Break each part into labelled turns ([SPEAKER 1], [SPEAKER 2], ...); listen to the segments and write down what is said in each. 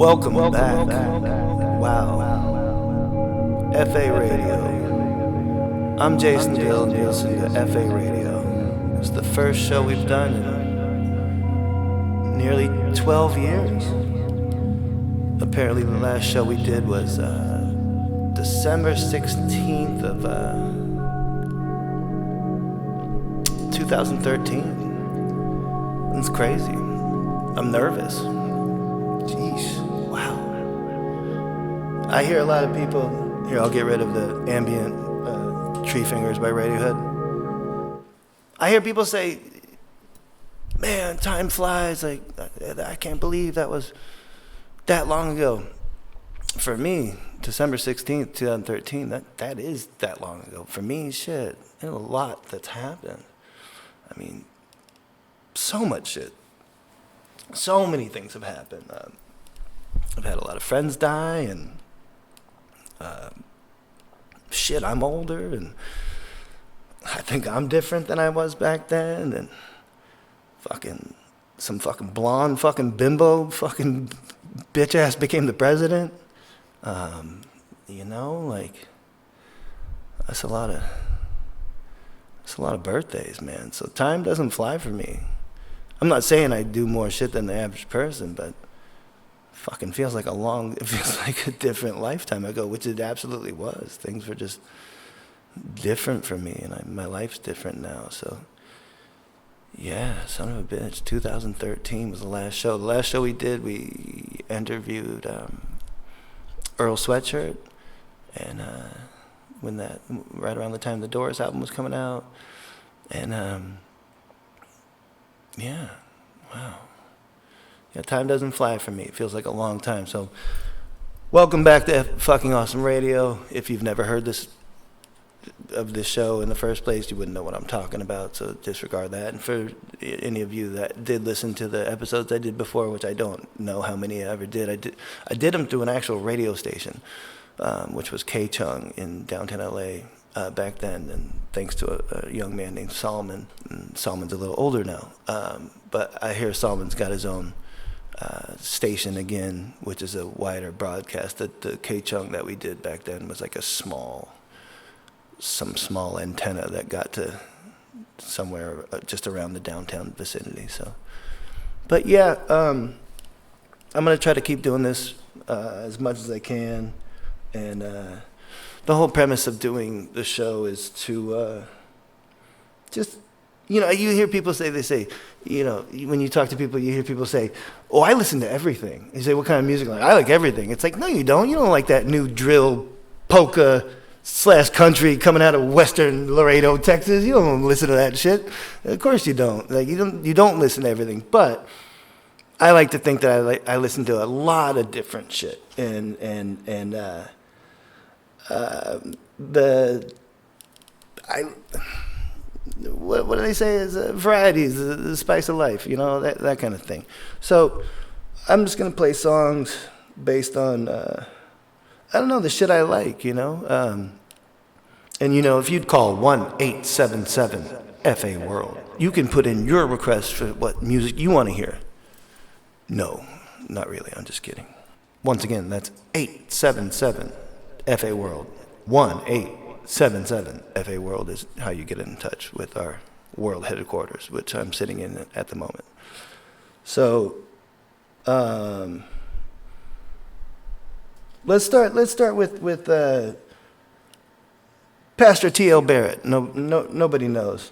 [SPEAKER 1] Welcome back. Wow. FA Radio. I'm Jason Dill, and you listen to FA Radio. It's the first show we've done in nearly 12 years. Apparently the last show we did was December 16th of 2013. It's crazy. I'm nervous. Jeez. Wow. I hear a lot of people. Here, I'll get rid of the ambient Tree Fingers by Radiohead. I hear people say, man, time flies. Like, I can't believe that was that long ago. For me, December 16th, 2013, that is that long ago. For me, shit, there's a lot that's happened. I mean, so much shit. So many things have happened. I've had a lot of friends die, and shit, I'm older, and I think I'm different than I was back then, and some fucking blonde fucking bimbo fucking bitch ass became the president. Like, that's a lot of birthdays, man. So time doesn't fly for me. I'm not saying I do more shit than the average person, but it feels like a different lifetime ago, which it absolutely was. Things were just different for me, and my life's different now. So, yeah, son of a bitch, 2013 was the last show. The last show we did, we interviewed Earl Sweatshirt, and right around the time the Doors album was coming out, and yeah, wow. Yeah, time doesn't fly for me. It feels like a long time. So, welcome back to fucking Awesome Radio. If you've never heard this show in the first place, you wouldn't know what I'm talking about, so disregard that. And for any of you that did listen to the episodes I did before, which I don't know how many I ever did, I did them through an actual radio station, which was K-Chung in downtown LA back then, and thanks to a young man named Solomon. And Solomon's a little older now, but I hear Solomon's got his own station again, which is a wider broadcast. The K-Chung that we did back then was like some small antenna that got to somewhere just around the downtown vicinity. So, but yeah, I'm gonna try to keep doing this as much as I can, and the whole premise of doing the show is to just, you hear people say, when you talk to people, you hear people say, oh, I listen to everything. You say, what kind of music? I like everything. It's like, no, you don't. You don't like that new drill, polka, / country coming out of Western Laredo, Texas. You don't listen to that shit. Of course you don't. Like, you don't listen to everything. But I like to think that I listen to a lot of different shit. What do they say is variety is the spice of life, that kind of thing. So I'm just going to play songs based on, I don't know, the shit I like, And, if you'd call 1-877-FA-WORLD, you can put in your request for what music you want to hear. No, not really. I'm just kidding. Once again, that's 877-FA-WORLD. 1-877-FA-WORLD is how you get in touch with our world headquarters, which I'm sitting in at the moment. So, let's start with Pastor T.L. Barrett. Nobody knows.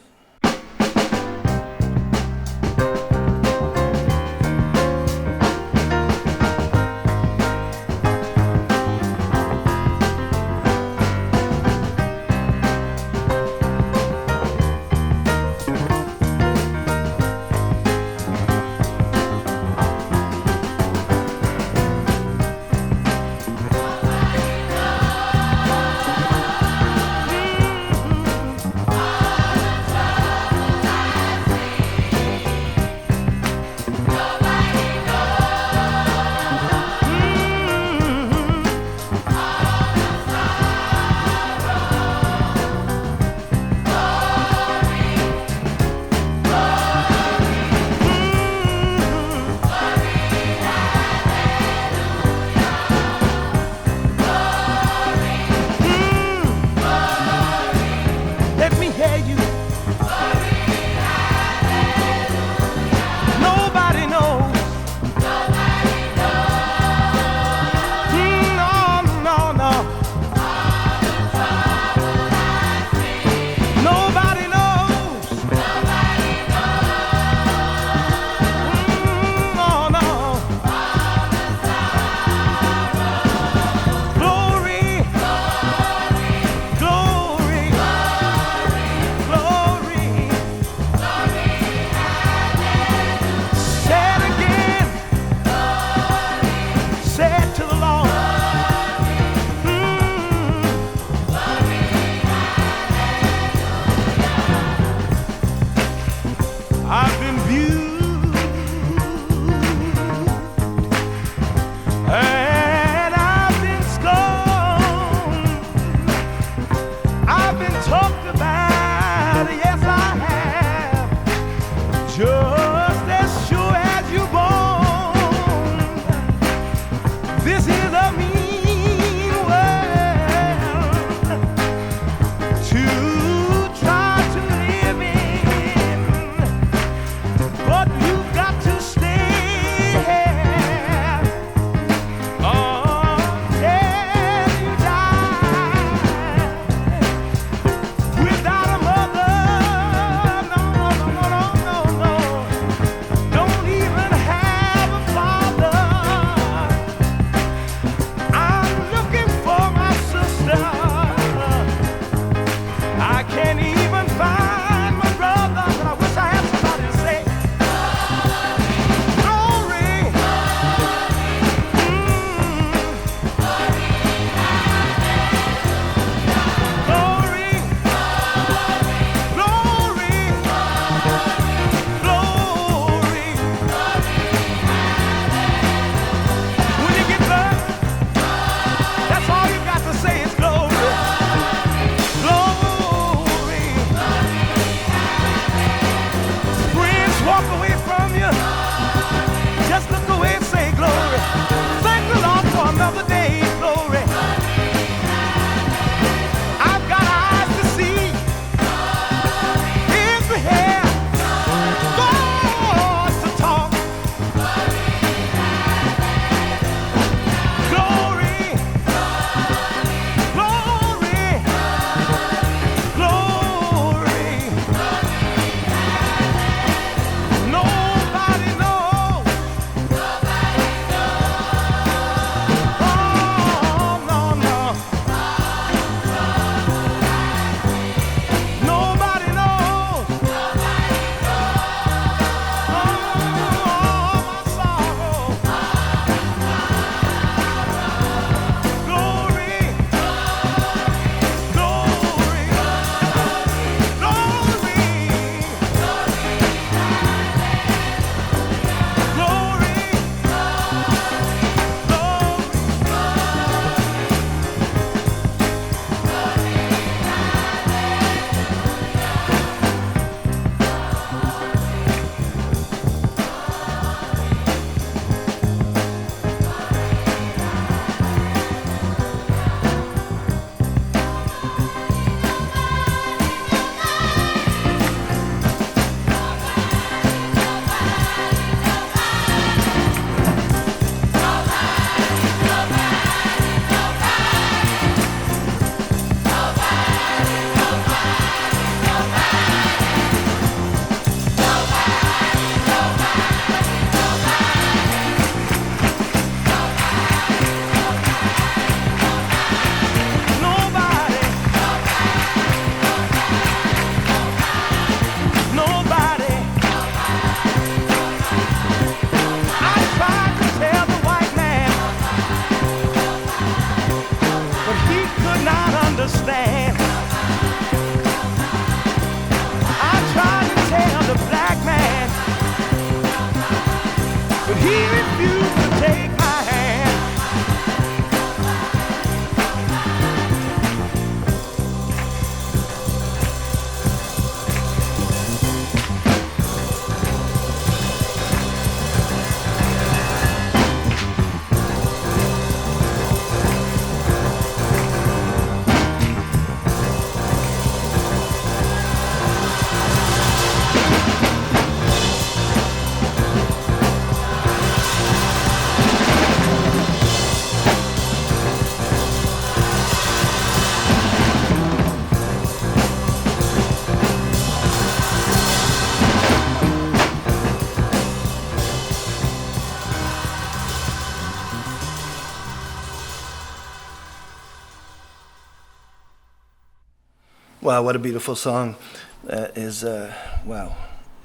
[SPEAKER 1] Wow, what a beautiful song. That is, wow,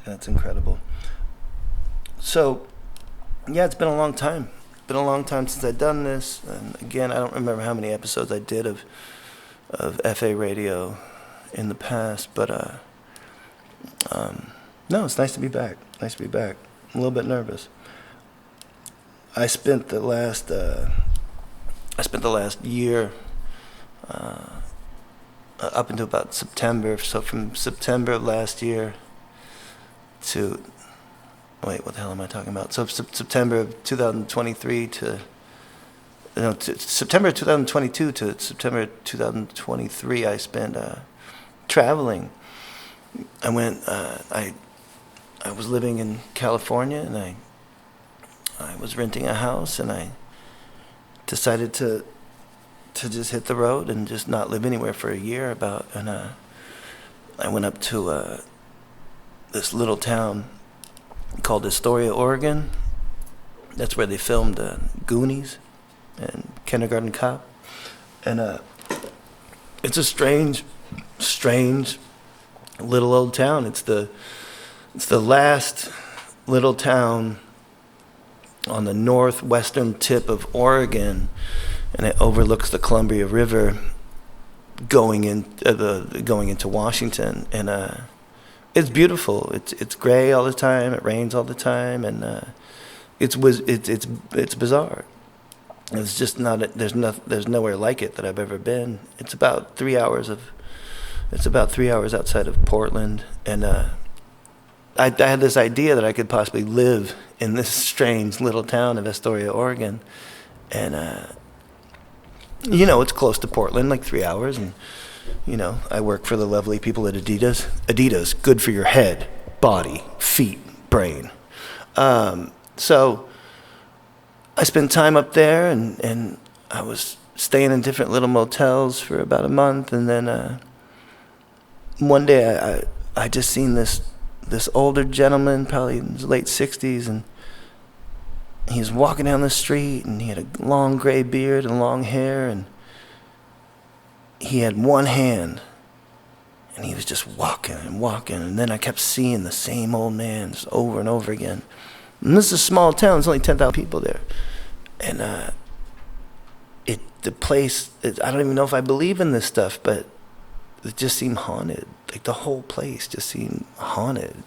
[SPEAKER 1] that's incredible. So, yeah, it's been a long time. Been a long time since I've done this. And again, I don't remember how many episodes I did of FA radio in the past, but no, it's nice to be back. Nice to be back. I'm a little bit nervous. I spent the last year up until about September. So from September of last year to wait, what the hell am I talking about? So September of 2023 to September 2022 to September 2023, I spent traveling. I went. I was living in California, and I was renting a house, and I decided to just hit the road and just not live anywhere for a year. And I went up to this little town called Astoria, Oregon. That's where they filmed Goonies and Kindergarten Cop. And it's a strange little old town. It's the last little town on the northwestern tip of Oregon, and it overlooks the Columbia River going into Washington. And it's beautiful. It's gray all the time. It rains all the time, and it's bizarre. It's just not. There's nowhere like it that I've ever been. It's about 3 hours outside of Portland, and I had this idea that I could possibly live in this strange little town of Astoria, Oregon, and it's close to Portland, like 3 hours, and I work for the lovely people at Adidas. Adidas, good for your head, body, feet, brain. So I spent time up there, and I was staying in different little motels for about a month, and then one day I just seen this older gentleman, probably in his late 60s, and he was walking down the street, and he had a long gray beard and long hair, and he had one hand, and he was just walking, and then I kept seeing the same old man just over and over again. And this is a small town. There's only 10,000 people there, and the place. I don't even know if I believe in this stuff, but it just seemed haunted. Like the whole place just seemed haunted.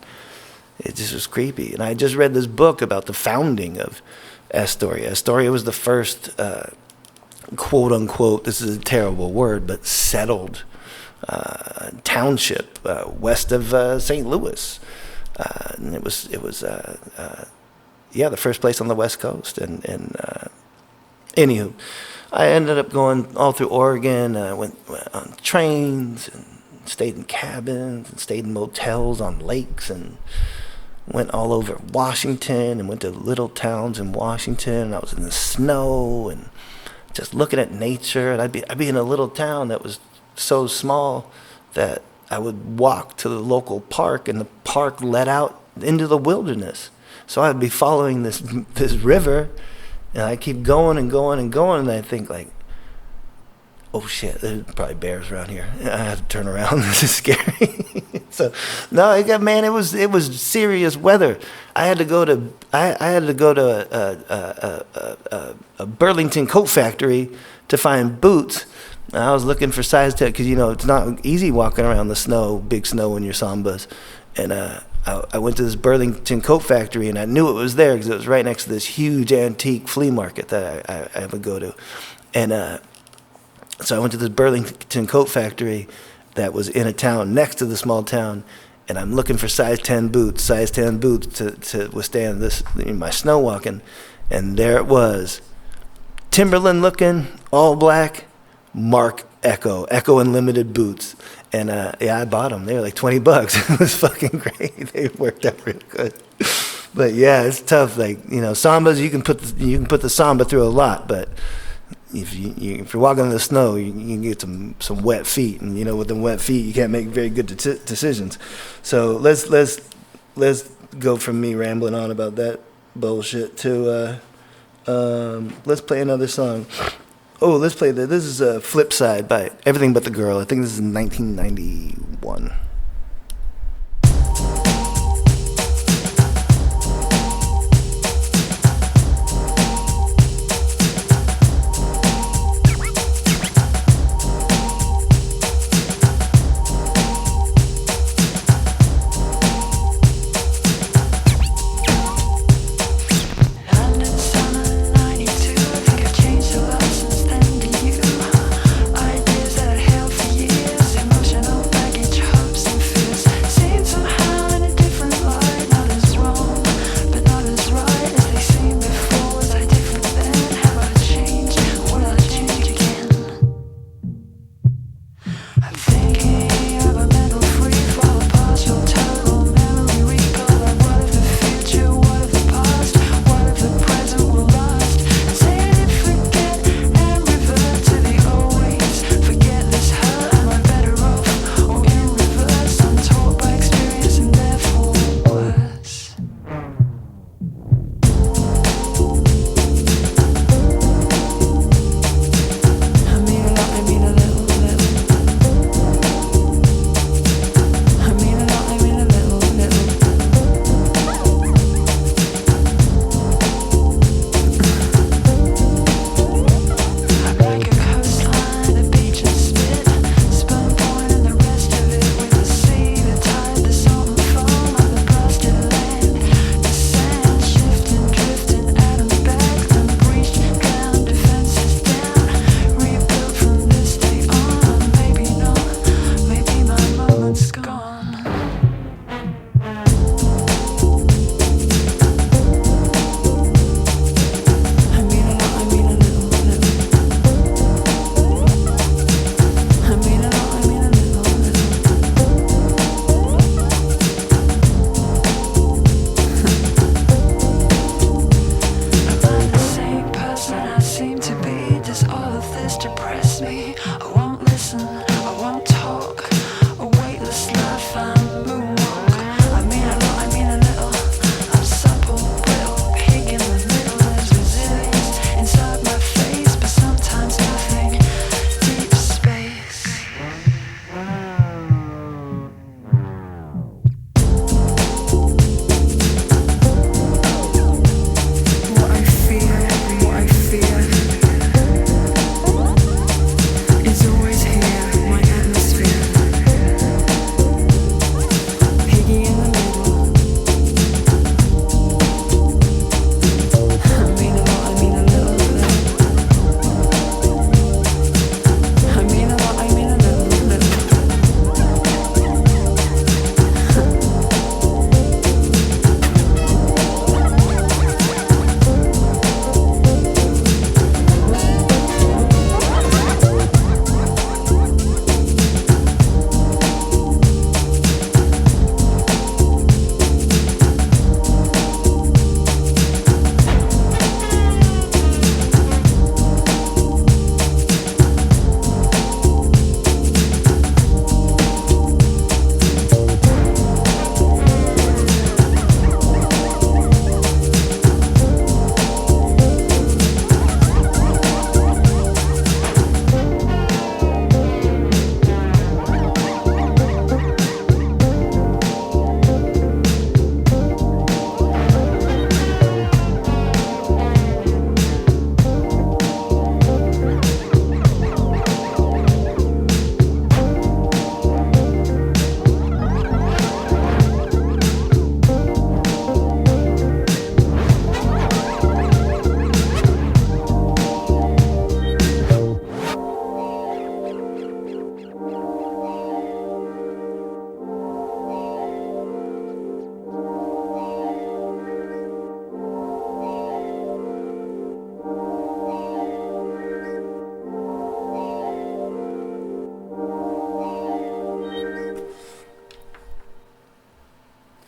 [SPEAKER 1] It just was creepy. And I just read this book about the founding of Astoria. Astoria was the first, quote unquote, this is a terrible word, but settled township west of St. Louis. And it was the first place on the West Coast. And anywho, I ended up going all through Oregon. I went on trains and stayed in cabins and stayed in motels on lakes, and went all over Washington and went to little towns in Washington. And I was in the snow and just looking at nature. And I'd be in a little town that was so small that I would walk to the local park, and the park led out into the wilderness. So I'd be following this river, and I keep going and going and going, and I think like, oh shit, there's probably bears around here. I have to turn around. This is scary. So no, it was serious weather. I had to go to a Burlington coat factory to find boots. And I was looking for size 10 because it's not easy walking around the snow, big snow in your Sambas. And I went to this Burlington coat factory, and I knew it was there because it was right next to this huge antique flea market that I would go to. And so I went to this Burlington coat factory that was in a town next to the small town, and I'm looking for size 10 boots to withstand my snow walking. And there it was, Timberland looking, all black, Mark Echo Unlimited boots. And I bought them. They were like $20. It was fucking great. They worked out real good. But yeah, it's tough. Like Sambas, you can put the Samba through a lot, but if you're walking in the snow, you can get some wet feet, and with them wet feet, you can't make very good decisions. So let's go from me rambling on about that bullshit to let's play another song. Oh, let's play this. This is a Flip Side by Everything But the Girl. I think this is 1991.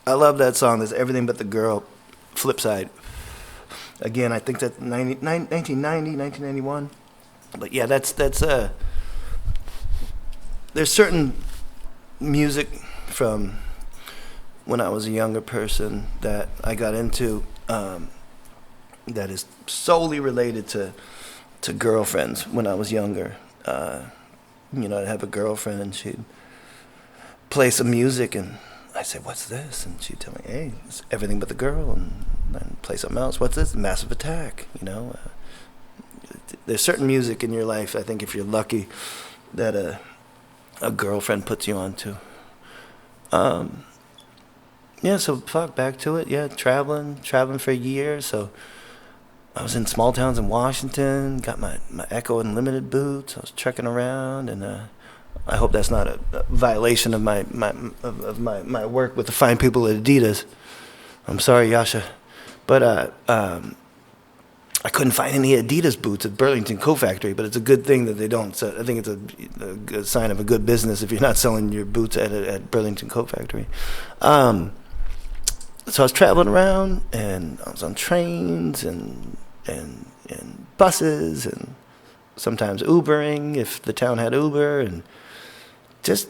[SPEAKER 1] I love that song. There's Everything But the Girl, Flip Side. Again, I think that's 1990, 1991. But yeah, that's there's certain music from when I was a younger person that I got into that is solely related to to girlfriends when I was younger. I'd have a girlfriend and she'd play some music and I'd say, "What's this?" And she'd tell me, "Hey, it's Everything But the Girl," and I'd play something else. "What's this?" "Massive Attack." There's certain music in your life, I think, if you're lucky, that a girlfriend puts you onto. So back to it. Yeah, traveling for a year. So I was in small towns in Washington, got my Echo Unlimited boots. I was trekking around, and I hope that's not a violation of my work with the fine people at Adidas. I'm sorry, Yasha. But I couldn't find any Adidas boots at Burlington Coat Factory, but it's a good thing that they don't. So I think it's a good sign of a good business if you're not selling your boots at Burlington Coat Factory. So I was traveling around, and I was on trains and buses, and sometimes Ubering if the town had Uber, and just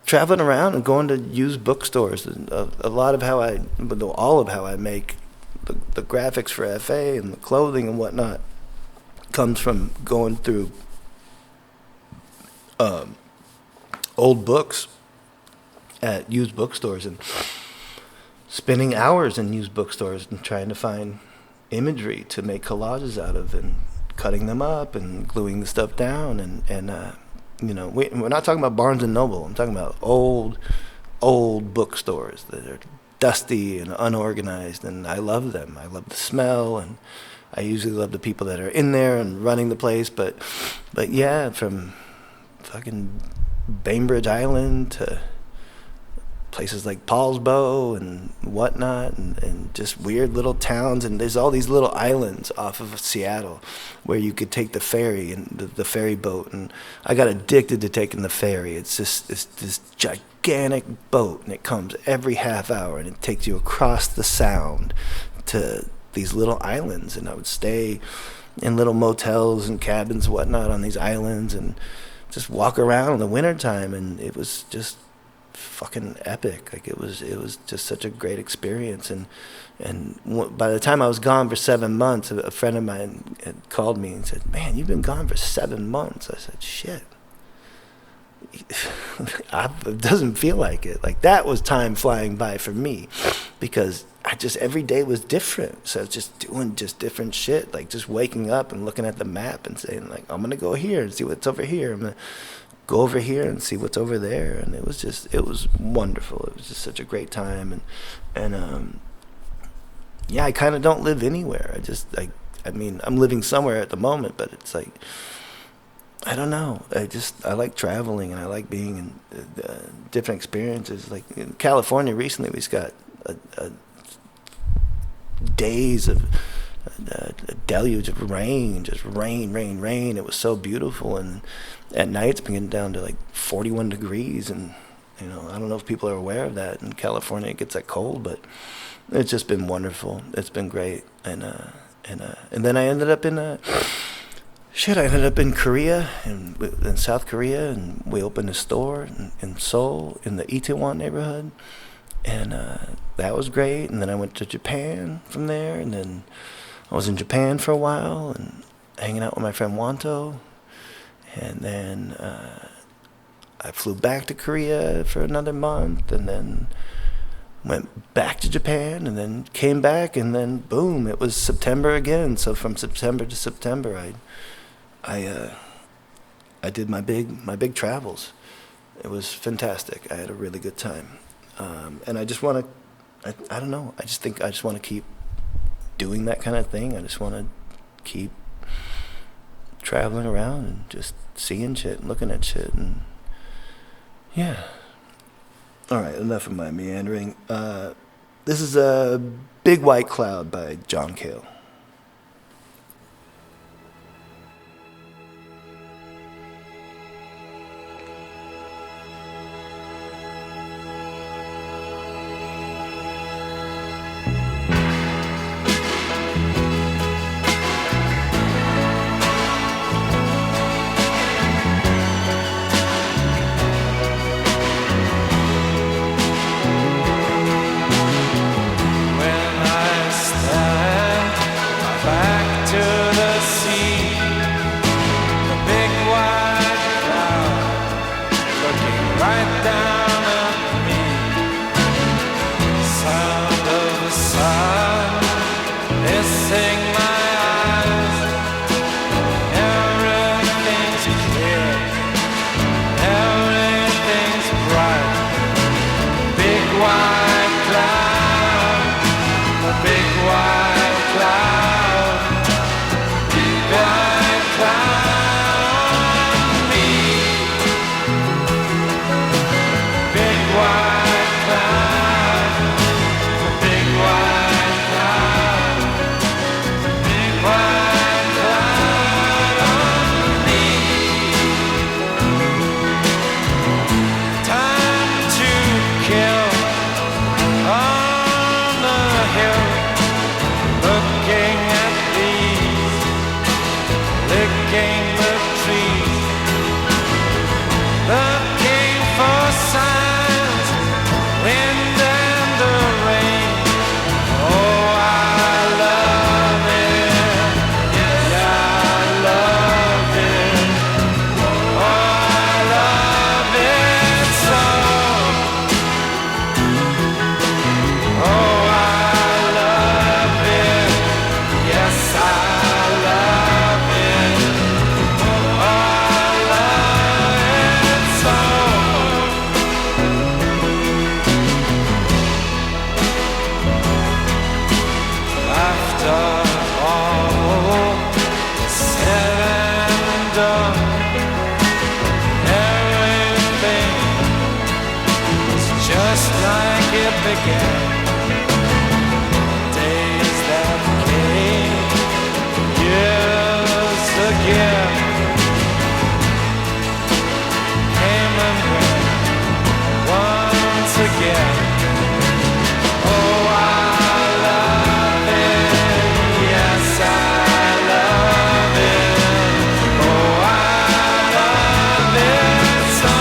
[SPEAKER 1] traveling around and going to used bookstores. And all of how I make the graphics for FA and the clothing and whatnot comes from going through old books at used bookstores and spending hours in used bookstores and trying to find imagery to make collages out of and cutting them up and gluing the stuff down we're not talking about Barnes and Noble. I'm talking about old bookstores that are dusty and unorganized, and I love them. I love the smell, and I usually love the people that are in there and running the place. But yeah, from fucking Bainbridge Island to places like Paulsbo and whatnot, and just weird little towns, and there's all these little islands off of Seattle where you could take the ferry and the ferry boat, and I got addicted to taking the ferry. It's this gigantic boat, and it comes every half hour, and it takes you across the sound to these little islands, and I would stay in little motels and cabins and whatnot on these islands and just walk around in the wintertime, and it was just fucking epic. Like it was just such a great experience. And by the time I was gone for 7 months, a friend of mine had called me and said, "Man, you've been gone for 7 months." I said, "Shit." It doesn't feel like it. Like that was time flying by for me, because every day was different. So I was just doing different shit, like just waking up and looking at the map and saying, like, I'm gonna go here and see what's over here. I'm gonna go over here and see what's over there. And it was wonderful. It was just such a great time. And I kind of don't live anywhere. I'm living somewhere at the moment, but it's like, I don't know. I like traveling, and I like being in different experiences. Like in California recently, we just got days of a deluge of rain, just rain. It was so beautiful, and at night it's been getting down to like 41 degrees, and I don't know if people are aware of that. In California it gets that cold, but it's just been wonderful. It's been great, and then I ended up in Korea, in South Korea, and we opened a store in Seoul in the Itaewon neighborhood, and that was great. And then I went to Japan from there, and then I was in Japan for a while and hanging out with my friend Wanto, and then I flew back to Korea for another month, and then went back to Japan, and then came back, and then boom, it was September again. So from September to September, I did my big travels. It was fantastic. I had a really good time, and I just want to. I don't know. I just think I just want to keep doing that kind of thing. I just want to keep traveling around and just seeing shit and looking at shit, and yeah. All right, enough of my meandering. This is a Big White Cloud by John Cale.
[SPEAKER 2] When I stand again. Days that came, years again, came and went once again. Oh, I love it, yes, I love it. Oh, I love it so.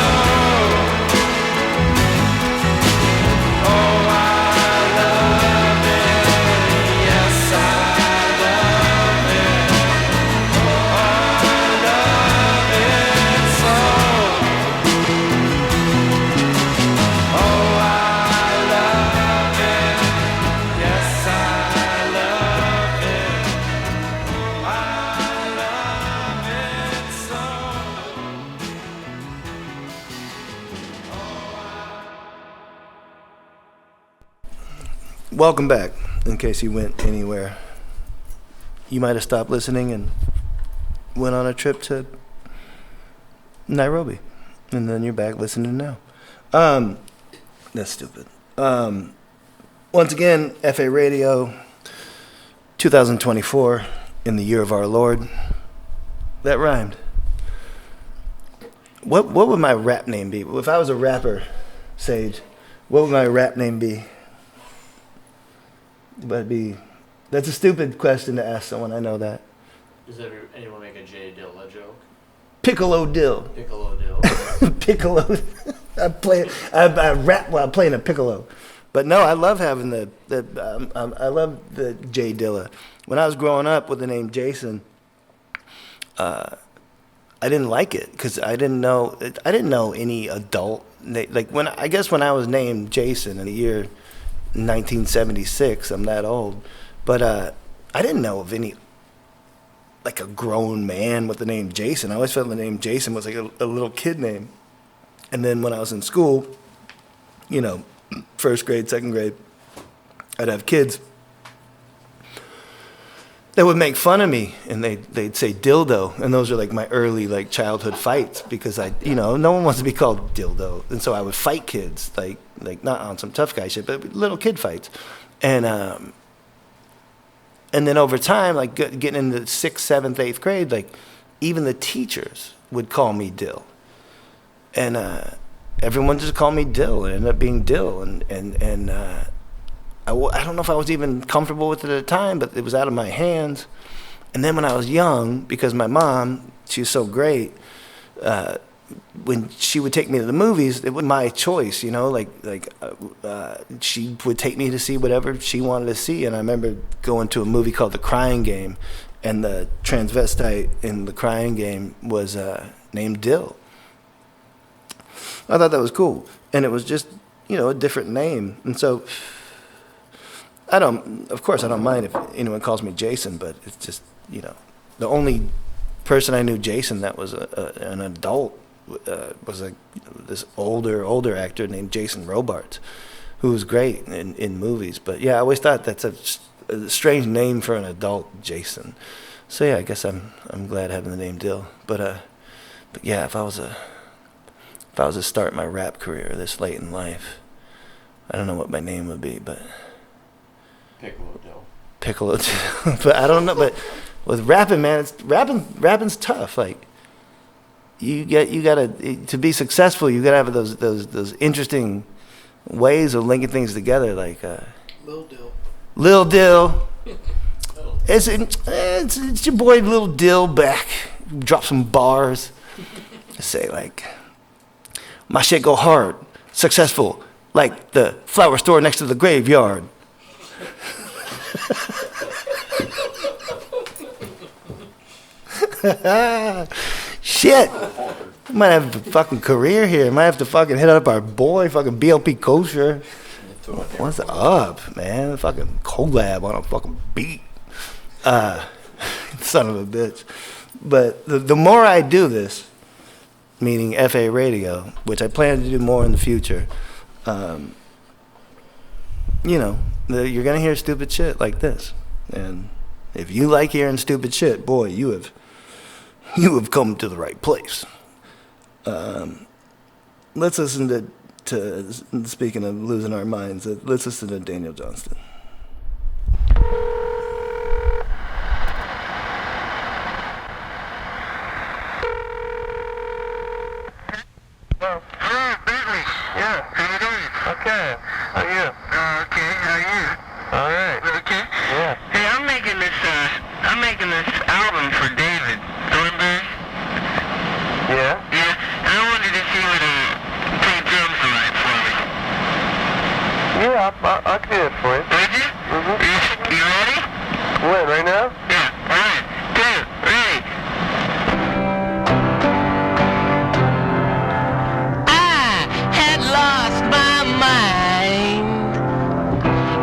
[SPEAKER 2] Oh, I love it, yes, I love it. Oh, I love it so. Oh, I love it, yes, I love it. I love it so.
[SPEAKER 1] Welcome back, in case you went anywhere. You might have stopped listening and went on a trip to Nairobi, and then you're back listening now. That's stupid. Once again, FA Radio, 2024, in the year of our Lord. That rhymed. What would my rap name be? If I was a rapper, Sage, what would my rap name be? That's a stupid question to ask someone, I know that.
[SPEAKER 3] Does anyone make a Jay Dilla joke?
[SPEAKER 1] Piccolo Dill.
[SPEAKER 3] Piccolo Dill.
[SPEAKER 1] Piccolo. I rap while playing a piccolo. But no, I love having I love the Jay Dilla. When I was growing up with the name Jason, I didn't like it because I didn't know any adult. When I was named Jason in the year 1976, I'm that old, but I didn't know of any, like, a grown man with the name Jason. I always felt the name Jason was like a little kid name. And then when I was in school, first grade, second grade, I'd have kids that would make fun of me, and they'd say dildo, and those are like my early childhood fights because no one wants to be called dildo, and so I would fight kids like not on some tough guy shit, but little kid fights, and then over time, getting into 6th, 7th, 8th grade, even the teachers would call me Dill, and everyone just called me Dill. It ended up being Dill, and I don't know if I was even comfortable with it at the time, but it was out of my hands. And then when I was young, because my mom, she was so great, when she would take me to the movies, it was my choice, she would take me to see whatever she wanted to see. And I remember going to a movie called The Crying Game, and the transvestite in The Crying Game was named Dill. I thought that was cool. And it was just, a different name. And so of course I don't mind if anyone calls me Jason, but it's just, the only person I knew Jason that was an adult was this older actor named Jason Robards, who was great in movies. But yeah, I always thought that's a strange name for an adult, Jason. So yeah, I guess I'm glad having the name Dill. But yeah, if I was to start my rap career this late in life, I don't know what my name would be, but Piccolo Dill. But I don't know. But with rapping, man, rapping's tough. You gotta to be successful. You gotta have those interesting ways of linking things together. Lil Dill. It's your boy Lil Dill back. Drop some bars. Say my shit go hard, successful, like the flower store next to the graveyard. Shit. Might have a fucking career here. Might have to fucking hit up our boy, fucking BLP Kosher. What's up, man? Fucking collab on a fucking beat. Son of a bitch. But the more I do this, meaning FA Radio, which I plan to do more in the future, you're going to hear stupid shit like this. And if you like hearing stupid shit, boy, you have come to the right place. Let's listen to to, speaking of losing our minds, let's listen to Daniel Johnston.
[SPEAKER 4] Hello, Bentley. Yeah, how you doing? Okay. How are you? Okay, how are you? All right. Okay. Yeah. Hey, I'm making this album for David Thornburg. Yeah? Yeah. And I wanted to see what play drums all right for me. Yeah, I'll do it for you. Would you? Mm-hmm. You ready? When, right now? Yeah. 1, 2, ready.
[SPEAKER 5] I had lost my mind.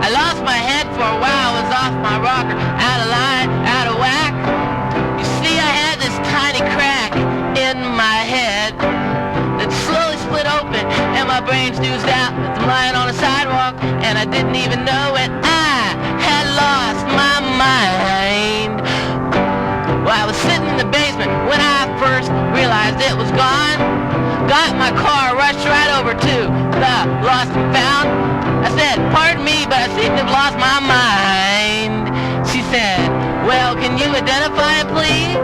[SPEAKER 5] I lost my head for a while, was off my rocker, out of line, out of whack. You see, I had this tiny crack in my head that slowly split open, and my brain snoozed out as I'm lying on a sidewalk, and I didn't even know it. I had lost my mind. Well, I was sitting in the basement when I first realized it was gone. Got in my car, rushed right over to the lost and found. I said, pardon me, but I seem to have lost my mind. She said, well, can you identify it, please?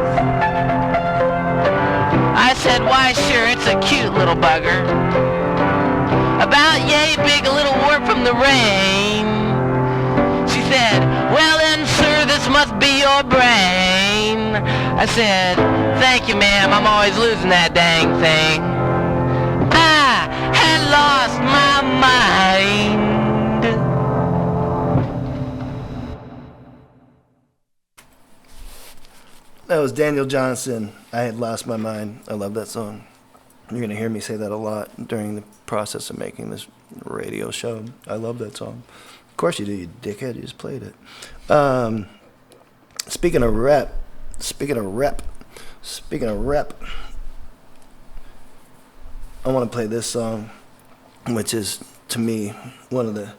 [SPEAKER 5] I said, why, sure, it's a cute little bugger. About yay big, a little warp from the rain. She said, well then, sir, this must be your brain. I said, thank you, ma'am, I'm always losing that dang thing. I had lost my mind.
[SPEAKER 1] That was Daniel Johnston. I had lost my mind. I love that song. You're going to hear me say that a lot during the process of making this radio show. I love that song. Of course you do, you dickhead. You just played it. Speaking of rep, I want to play this song, which is, to me, one of the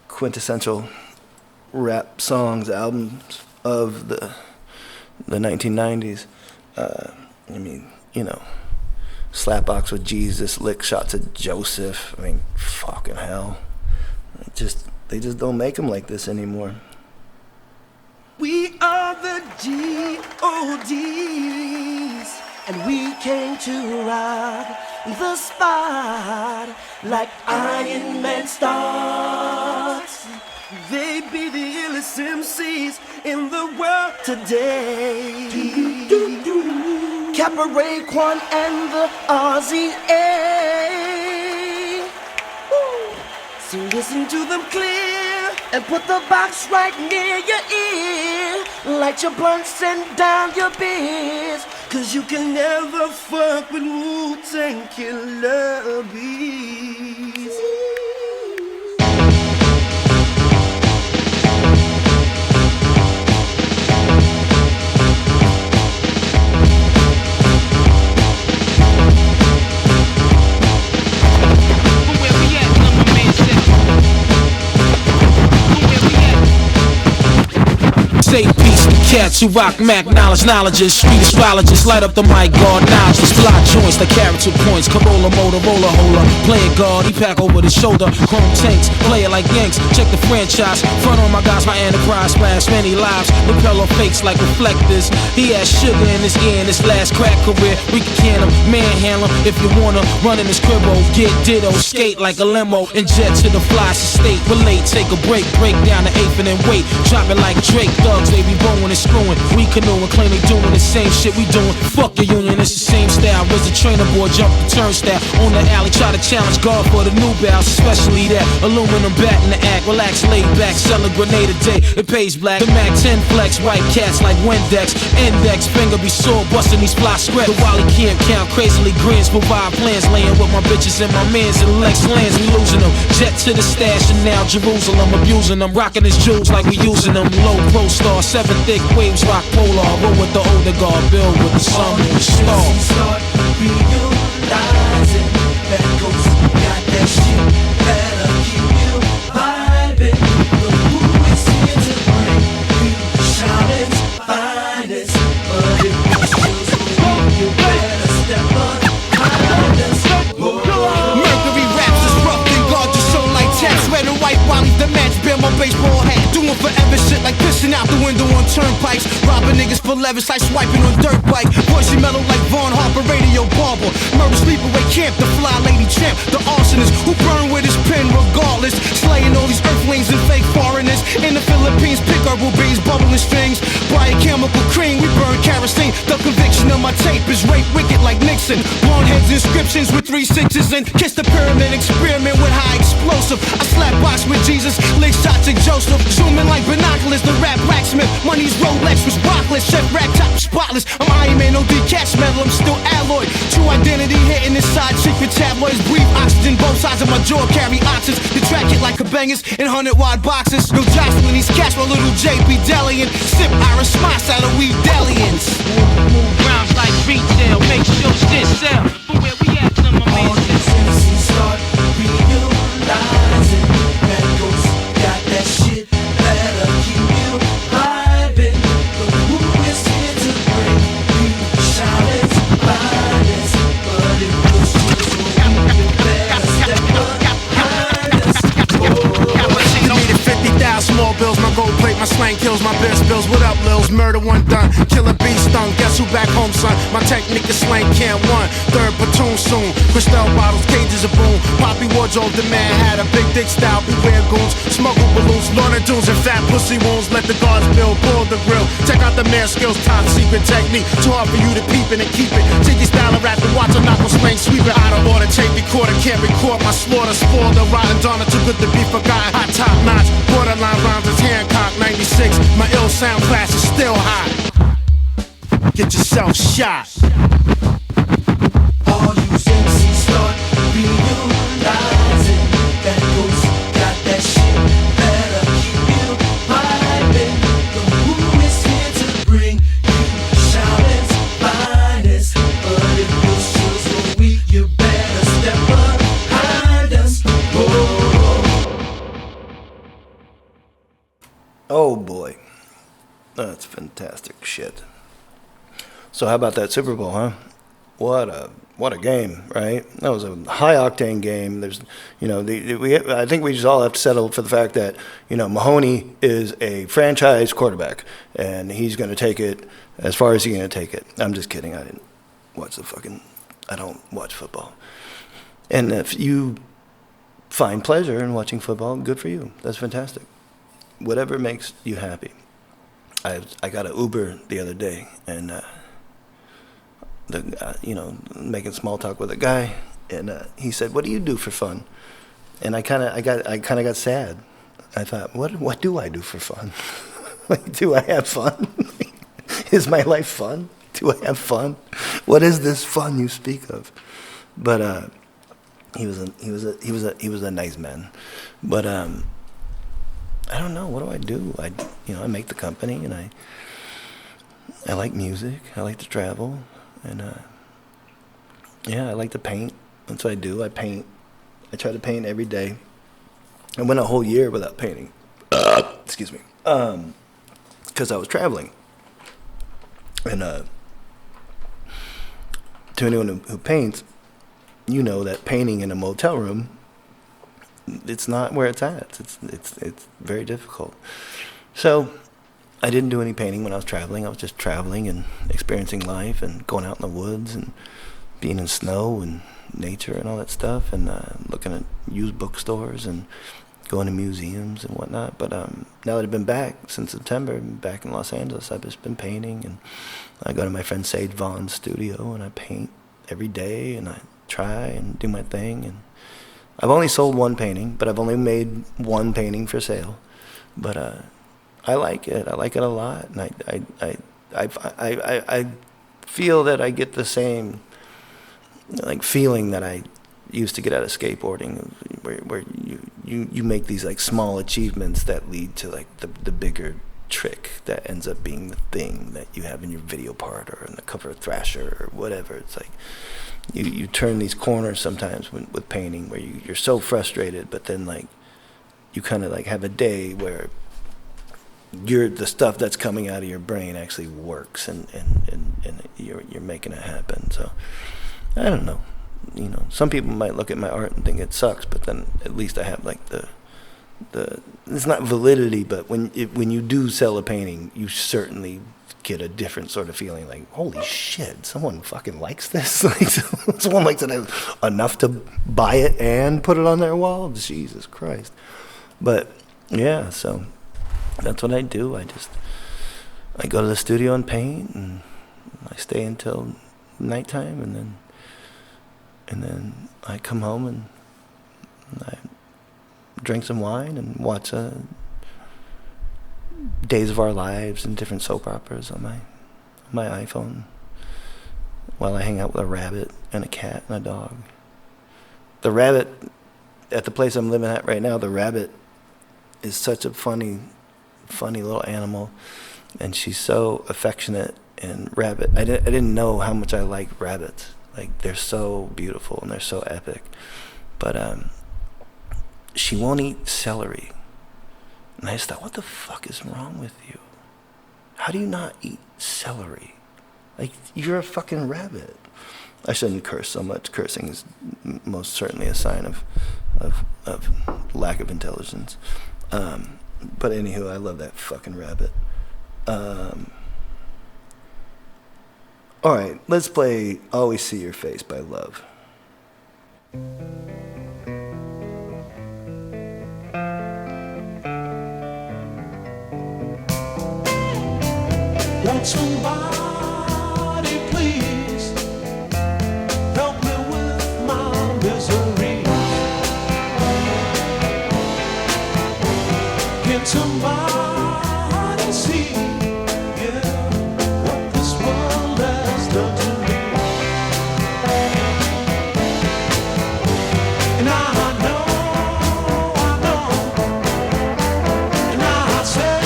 [SPEAKER 1] quintessential rap songs, albums of the 1990s. I mean, you know, Slapbox with Jesus, Lick Shots at Joseph. I mean, fucking hell. They just don't make them like this anymore.
[SPEAKER 6] We are the G.O.Ds, and we came to rock the spot like Iron Man starts. They be the illest MCs in the world today. Kappa, Raekwon, and the RZA. So listen to them clear and put the box right near your ear. Light your blunts and down your beers, 'cause you can never fuck with Wu-Tang Killer Bees.
[SPEAKER 7] Say peace to cats who rock Mac knowledges, street astrologists, light up the mic, guard knowledge, block joints like character points, Corolla, Motorola, holder, playing guard, he pack over the shoulder, chrome tanks, play it like Yanks, check the franchise, front on my guys, my enterprise, splash many lives, repel on fakes like reflectors, he has sugar in his ear in his last crack career, we can him, manhandle him, if you wanna, run in his cribbo, get ditto, skate like a limo, and jet to the fly state, relate, take a break down the eighth and then wait, drop it like Drake, thugs, they be bowing and screwing, we canoeing, claim they doing the same shit we doing, fuck the union, it's the same style, where's the trainer boy, jump the turnstile, on the alley, try to challenge God for the new bounce, especially that, aluminum bat in the act, relax, lay back, sell a grenade a day, it pays black, the Mac 10 flex, white cats like Windex, index, finger be sore, busting these fly script, the Wally can't count, crazily grins, provide plans, laying with my bitches and my mans, and Lex lands, we losing them, jet to the stash, and now Jerusalem, abusing them, rocking his jewels like we using them, low pro star, 7 thick waves, rock polar, roll with the older guard, build with the sun and the star.
[SPEAKER 6] Start realizing that ghost got that shit that'll keep you vibing. Look who is here to bring you Charlotte's finest. But if you still so weak, you better step behind us.
[SPEAKER 7] Mercury rap
[SPEAKER 8] pipe while he demands bear my baseball hat. Doing forever shit like pissing out the window on turnpikes. Robbing niggas for levis like swiping on dirt bike. Voicey mellow like Vaughn Harper, radio barber. Murder sleepaway camp, the fly lady champ. The arsonist who burn with his pen regardless. Slaying all these earthlings and fake foreigners. In the Philippines, pick herbal beans, bubbling strings. Bright chemical cream, we burn kerosene. The conviction of my tape is rape wicked like Nixon. Blonde heads inscriptions with 3 6s and kiss the pyramid. Experiment with high explosive. I slap box with Jesus, lick shots at Joseph. Zooming like binoculars, the rap blacksmith. Money's Rolex was rockless, chef rack top spotless. I'm Iron Man, no detached metal, I'm still alloy. True identity hitting inside secret tabloids. Breathe oxygen, both sides of my jaw carry oxys. The track hit like cabangas in 100-wide boxes. No jostling these cats, my little JP Delian. Sip Irish Moss out of weed Delians.
[SPEAKER 5] Move rounds like retail, make sure shit sell. But where we at, son, my man?
[SPEAKER 6] All these MCs start realizing that ghost got that shit that'll keep you vibing. But who is here to bring you shines, finest? But if those shits will you better step behind us.
[SPEAKER 8] You needed 50,000 small bills, my gold plate, my slang kills, my best bills. What up, Lils? Murder one done, killer bee stung. Guess who back home, son? My technique is slang can't one. Third platoon soon. Cristal bottles, cages of boom. Poppy wardrobe, the man had a big dick style. Beware goons, smuggle balloons, Lorna dunes and fat pussy wounds. Let the guards build, pull the grill. Check out the man's skills, top secret technique. Too hard for you to peep it and keep it. Jiggy style of rap, the watch, I'm not gonna slang, sweep it out of order. Tape recorder, can't record my slaughter. Spoiled the rotten donor, too good to be forgotten. Hot top notch, borderline rhymes is Hancock 96. My ill sound class is still hot. Get yourself shot.
[SPEAKER 6] All you MCs start realizing that ghost got that shit that'll keep you vibing. The who is here to bring you shoutings, finest. But if your shoes are weak, you better step behind us.
[SPEAKER 1] Oh boy, that's fantastic shit. So how about that Super Bowl, huh? What a game, right? That was a high octane game. There's, you know, I think we just all have to settle for the fact that, you know, Mahoney is a franchise quarterback, and he's going to take it as far as he's going to take it. I'm just kidding. I don't watch football. And if you find pleasure in watching football, good for you. That's fantastic. Whatever makes you happy. I got an Uber the other day, and making small talk with a guy, and he said, "What do you do for fun?" And I kind of got sad. I thought, what do I do for fun? Like, do I have fun? Is my life fun? Do I have fun? What is this fun you speak of? But he was a nice man. But I don't know. What do? I make the company, and I like music. I like to travel, and I like to paint. That's what I do. I paint. I try to paint every day. I went a whole year without painting. Excuse me. Because I was traveling. And to anyone who paints, you know that painting in a motel room, it's not where it's at. It's very difficult. So I didn't do any painting when I was traveling. I was just traveling and experiencing life and going out in the woods and being in snow and nature and all that stuff, and looking at used bookstores and going to museums and whatnot. But now that I've been back since September, back in Los Angeles, I've just been painting, and I go to my friend Sage Vaughn's studio and I paint every day, and I try and do my thing. And I've only sold one painting, but I've only made one painting for sale. But I like it. I like it a lot, and I feel that I get the same like feeling that I used to get out of skateboarding, where you make these like small achievements that lead to like the bigger trick that ends up being the thing that you have in your video part or in the cover of Thrasher or whatever. It's like you turn these corners sometimes with painting where you're so frustrated, but then like you kind of like have a day where the stuff that's coming out of your brain actually works, and you're making it happen. So I don't know. You know, some people might look at my art and think it sucks, but then at least I have like it's not validity, but when you do sell a painting, you certainly get a different sort of feeling, like, holy shit, someone fucking likes this. Like, someone likes it enough to buy it and put it on their wall. Jesus Christ. But yeah, so that's what I do. I go to the studio and paint, and I stay until nighttime, and then I come home and I drink some wine and watch Days of Our Lives and different soap operas on my iPhone while I hang out with a rabbit and a cat and a dog. The rabbit, at the place I'm living at right now, the rabbit is such a funny little animal, and she's so affectionate. And rabbit, I didn't know how much I like rabbits. Like, they're so beautiful and they're so epic. But she won't eat celery. And I just thought, what the fuck is wrong with you? How do you not eat celery? Like, you're a fucking rabbit. I shouldn't curse so much. Cursing is most certainly a sign of lack of intelligence. But anywho, I love that fucking rabbit. All right, let's play Always See Your Face by Love.
[SPEAKER 2] Won't somebody please help me with my misery? Can somebody see, yeah, what this world has done to me? And I know, and I say,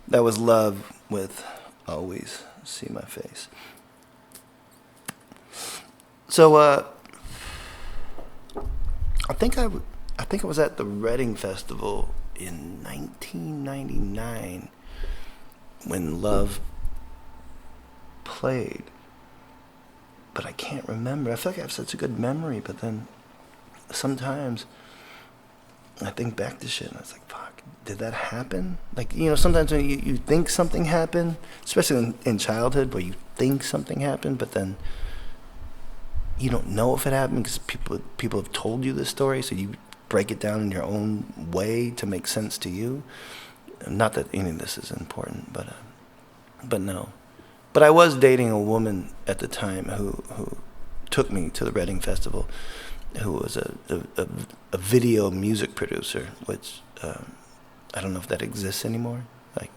[SPEAKER 1] That was Love with Always See My Face. So, I think I was at the Reading Festival in 1999 when Love played, but I can't remember. I feel like I have such a good memory, but then sometimes I think back to shit and I was like, fuck, did that happen? Like, you know, sometimes when you think something happened, especially in childhood where you think something happened, but then you don't know if it happened because people have told you the story, so you break it down in your own way to make sense to you. Not that any of this is important, but no. But I was dating a woman at the time who took me to the Reading Festival, who was a video music producer, which I don't know if that exists anymore, like,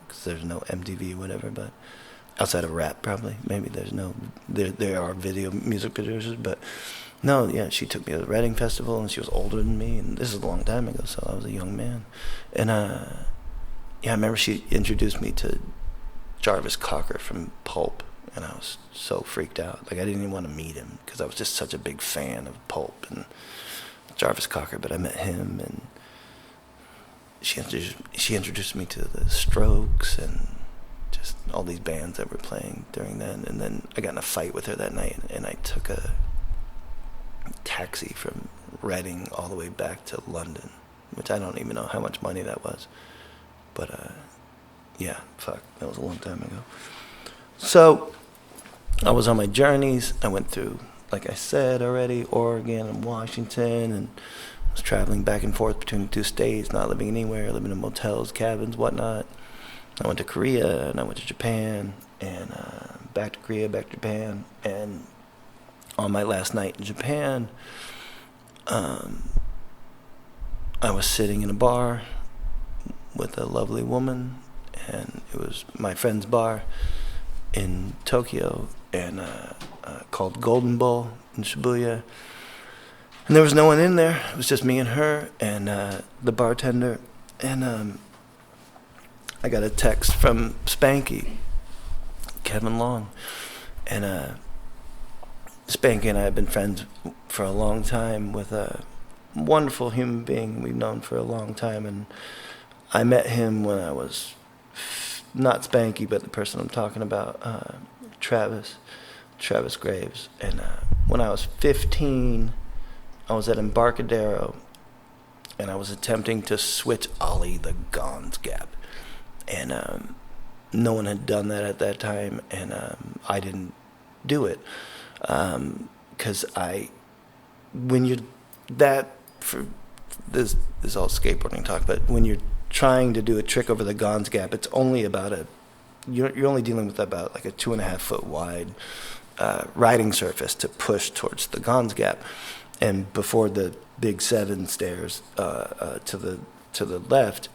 [SPEAKER 1] because there's no MTV or whatever, but outside of rap probably, maybe there are video music producers, but no, yeah, she took me to the Reading Festival, and she was older than me, and this is a long time ago, so I was a young man, and yeah, I remember she introduced me to Jarvis Cocker from Pulp, and I was so freaked out. Like, I didn't even want to meet him because I was just such a big fan of Pulp and Jarvis Cocker, but I met him, and she introduced me to the Strokes and just all these bands that were playing during then, and then I got in a fight with her that night, and I took a taxi from Reading all the way back to London, which I don't even know how much money that was, but yeah, fuck, that was a long time ago. So I was on my journeys. I went through, like I said already, Oregon and Washington, and was traveling back and forth between the two states, not living anywhere, living in motels, cabins, whatnot. I went to Korea, and I went to Japan, and back to Korea, back to Japan, and on my last night in Japan, I was sitting in a bar with a lovely woman, and it was my friend's bar in Tokyo, and called Golden Bowl in Shibuya, and there was no one in there. It was just me and her and the bartender, and I got a text from Spanky, Kevin Long, and Spanky and I have been friends for a long time, with a wonderful human being we've known for a long time, and I met him when I was not Spanky, but the person I'm talking about, Travis Graves. And when I was 15, I was at Embarcadero, and I was attempting to switch Ollie the Gons Gap, and no one had done that at that time, and I didn't do it, because when you're that, for this is all skateboarding talk, but when you're trying to do a trick over the Gons Gap, it's only about you're only dealing with about like a 2.5 foot wide riding surface to push towards the Gons Gap, and before the big 7 stairs to the left,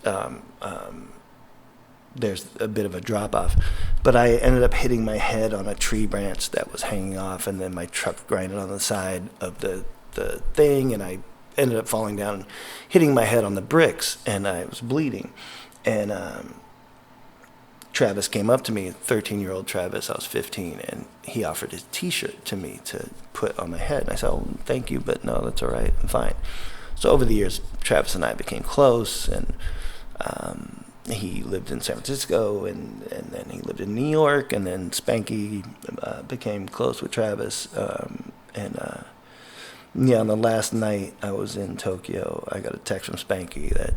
[SPEAKER 1] there's a bit of a drop off, but I ended up hitting my head on a tree branch that was hanging off, and then my truck grinded on the side of the thing, and I ended up falling down and hitting my head on the bricks, and I was bleeding. And Travis came up to me, 13-year-old Travis, I was 15, and he offered his t-shirt to me to put on my head. And I said, oh, thank you, but no, that's all right, I'm fine. So over the years, Travis and I became close, and he lived in San Francisco, and then he lived in New York, and then Spanky became close with Travis, yeah, on the last night I was in Tokyo, I got a text from Spanky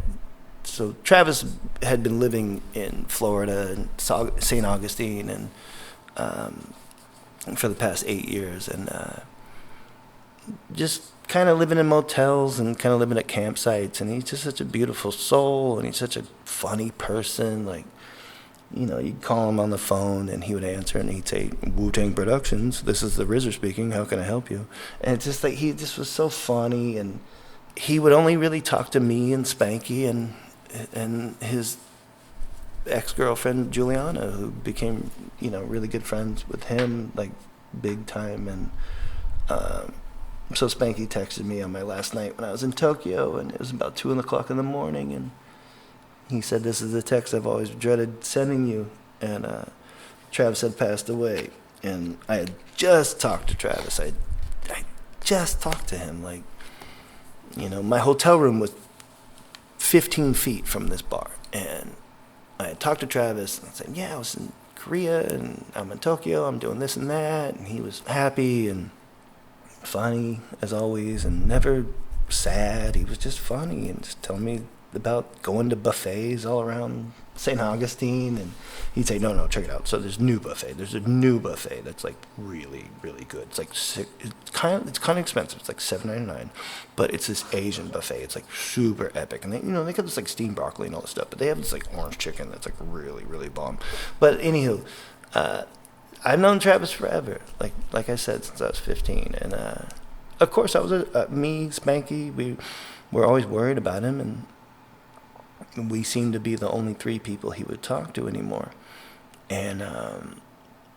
[SPEAKER 1] so Travis had been living in Florida and St. Augustine, and for the past 8 years, and just kind of living in motels and kind of living at campsites, and he's just such a beautiful soul, and he's such a funny person. Like, you know, you'd call him on the phone, and he would answer, and he'd say, Wu-Tang Productions, this is the RZA speaking, how can I help you? And it's just like, he just was so funny, and he would only really talk to me and Spanky and his ex-girlfriend, Juliana, who became, you know, really good friends with him, like, big time. And so Spanky texted me on my last night when I was in Tokyo, and it was about 2 o'clock in the morning, and he said, this is the text I've always dreaded sending you. And Travis had passed away. And I had just talked to Travis. I just talked to him. Like, you know, my hotel room was 15 feet from this bar. And I had talked to Travis and I said, yeah, I was in Korea and I'm in Tokyo, I'm doing this and that. And he was happy and funny as always and never sad. He was just funny and just telling me about going to buffets all around St. Augustine. And he'd say, no, check it out. So there's a new buffet that's like really, really good. It's like it's kind of expensive. It's like $7.99, but it's this Asian buffet. It's like super epic. And they got this like steamed broccoli and all this stuff, but they have this like orange chicken that's like really, really bomb. But anywho, I've known Travis forever. Like I said, since I was 15. And of course, I was me, Spanky. We were always worried about him, and we seemed to be the only three people he would talk to anymore. And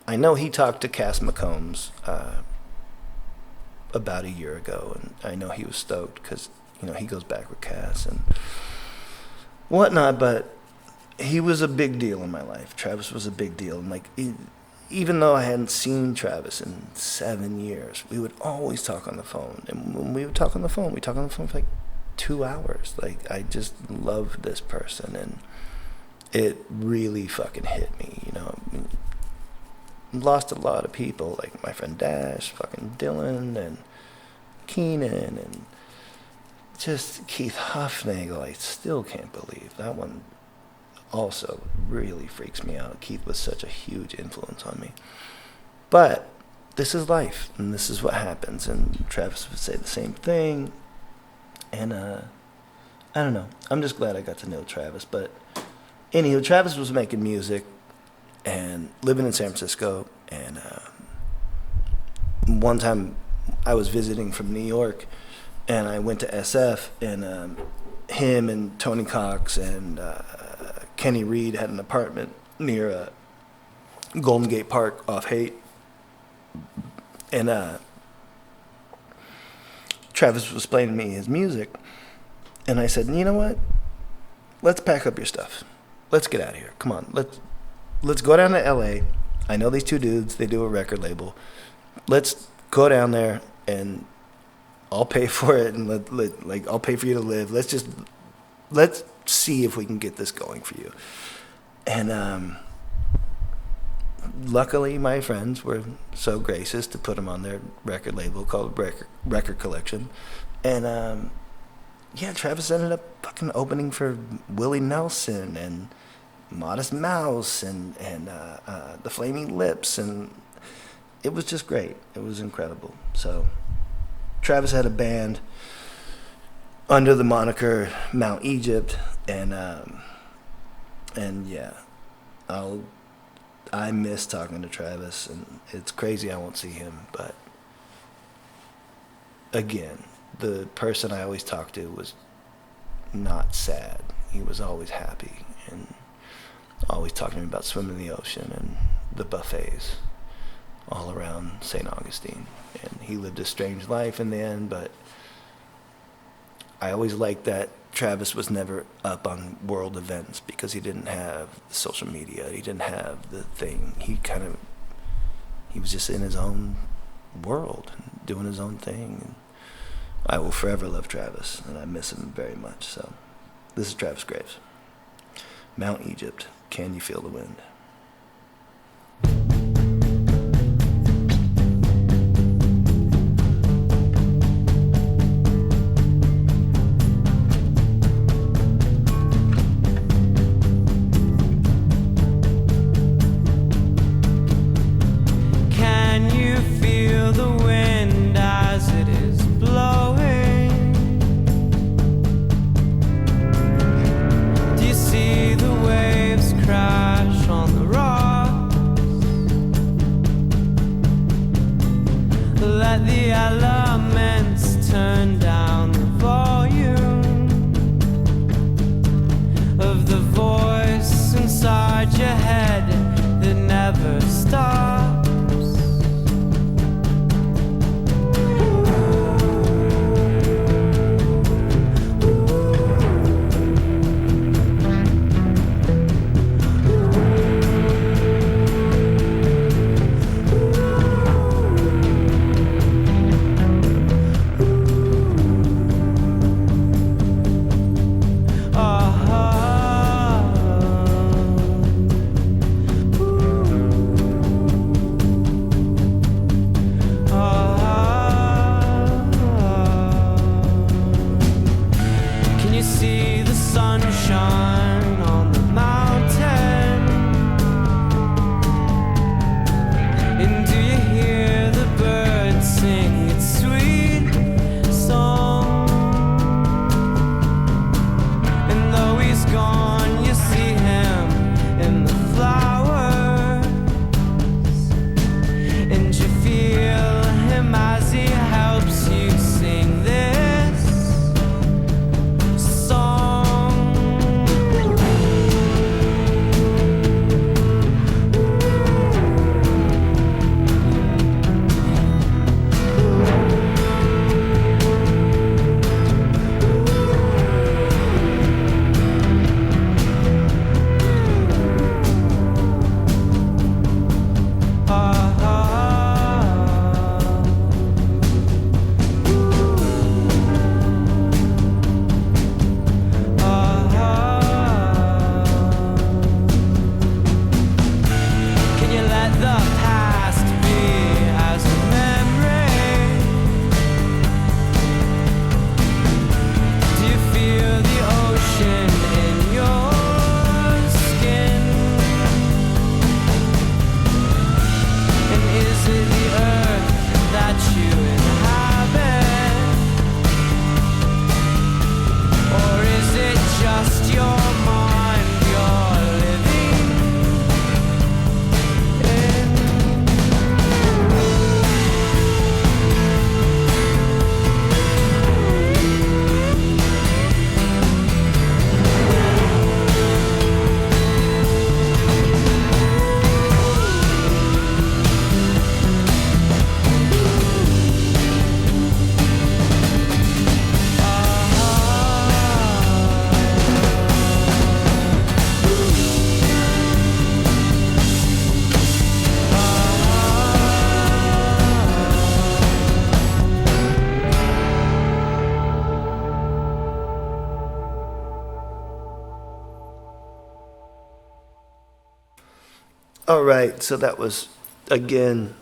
[SPEAKER 1] I know he talked to Cass McCombs about a year ago, and I know he was stoked because he goes back with Cass and whatnot. But he was a big deal in my life. Travis was a big deal, and like even though I hadn't seen Travis in 7 years, we would always talk on the phone. And when we would talk on the phone, we talk on the phone for like 2 hours. Like, I just loved this person, and it really fucking hit me, I mean, lost a lot of people, like my friend Dash, fucking Dylan, and Keenan, and just Keith Huffnagel. I still can't believe that one. Also really freaks me out. Keith was such a huge influence on me. But this is life, and this is what happens, and Travis would say the same thing. And I don't know. I'm just glad I got to know Travis. But anywho, Travis was making music and living in San Francisco. And one time I was visiting from New York, and I went to SF, and him and Tony Cox and Kenny Reed had an apartment near Golden Gate Park off Haight. And Travis was playing me his music, and I said, you know what? Let's pack up your stuff. Let's get out of here. Come on, let's go down to L.A. I know these two dudes. They do a record label. Let's go down there, and I'll pay for it, and I'll pay for you to live. Let's see if we can get this going for you. And luckily, my friends were so gracious to put him on their record label called Record Collection. And Travis ended up fucking opening for Willie Nelson and Modest Mouse and the Flaming Lips, and it was just great. It was incredible. So Travis had a band under the moniker Mount Egypt, and yeah, I miss talking to Travis, and it's crazy I won't see him, but again, the person I always talked to was not sad. He was always happy and always talking to me about swimming in the ocean and the buffets all around St. Augustine. And he lived a strange life in the end, but I always liked that Travis was never up on world events because he didn't have social media. He didn't have the thing. He was just in his own world, doing his own thing. And I will forever love Travis, and I miss him very much. So this is Travis Graves. Mount Egypt, Can You Feel the Wind?
[SPEAKER 9] Do you see the waves crash on
[SPEAKER 1] All right, so that was, again,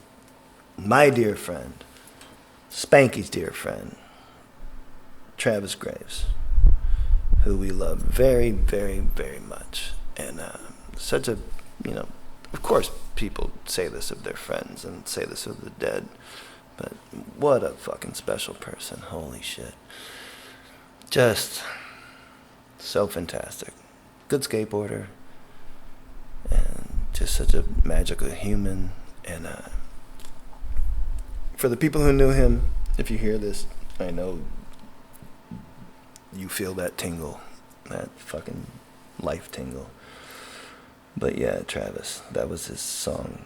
[SPEAKER 1] my dear friend, Spanky's dear friend, Travis Graves, who we love very, very, very much. And such a, of course people say this of their friends and say this of the dead, but what a fucking special person. Holy shit. Just so fantastic. Good skateboarder. And just such a magical human. And for the people who knew him, if you hear this, I know you feel that tingle, that fucking life tingle. But yeah, Travis, that was his song,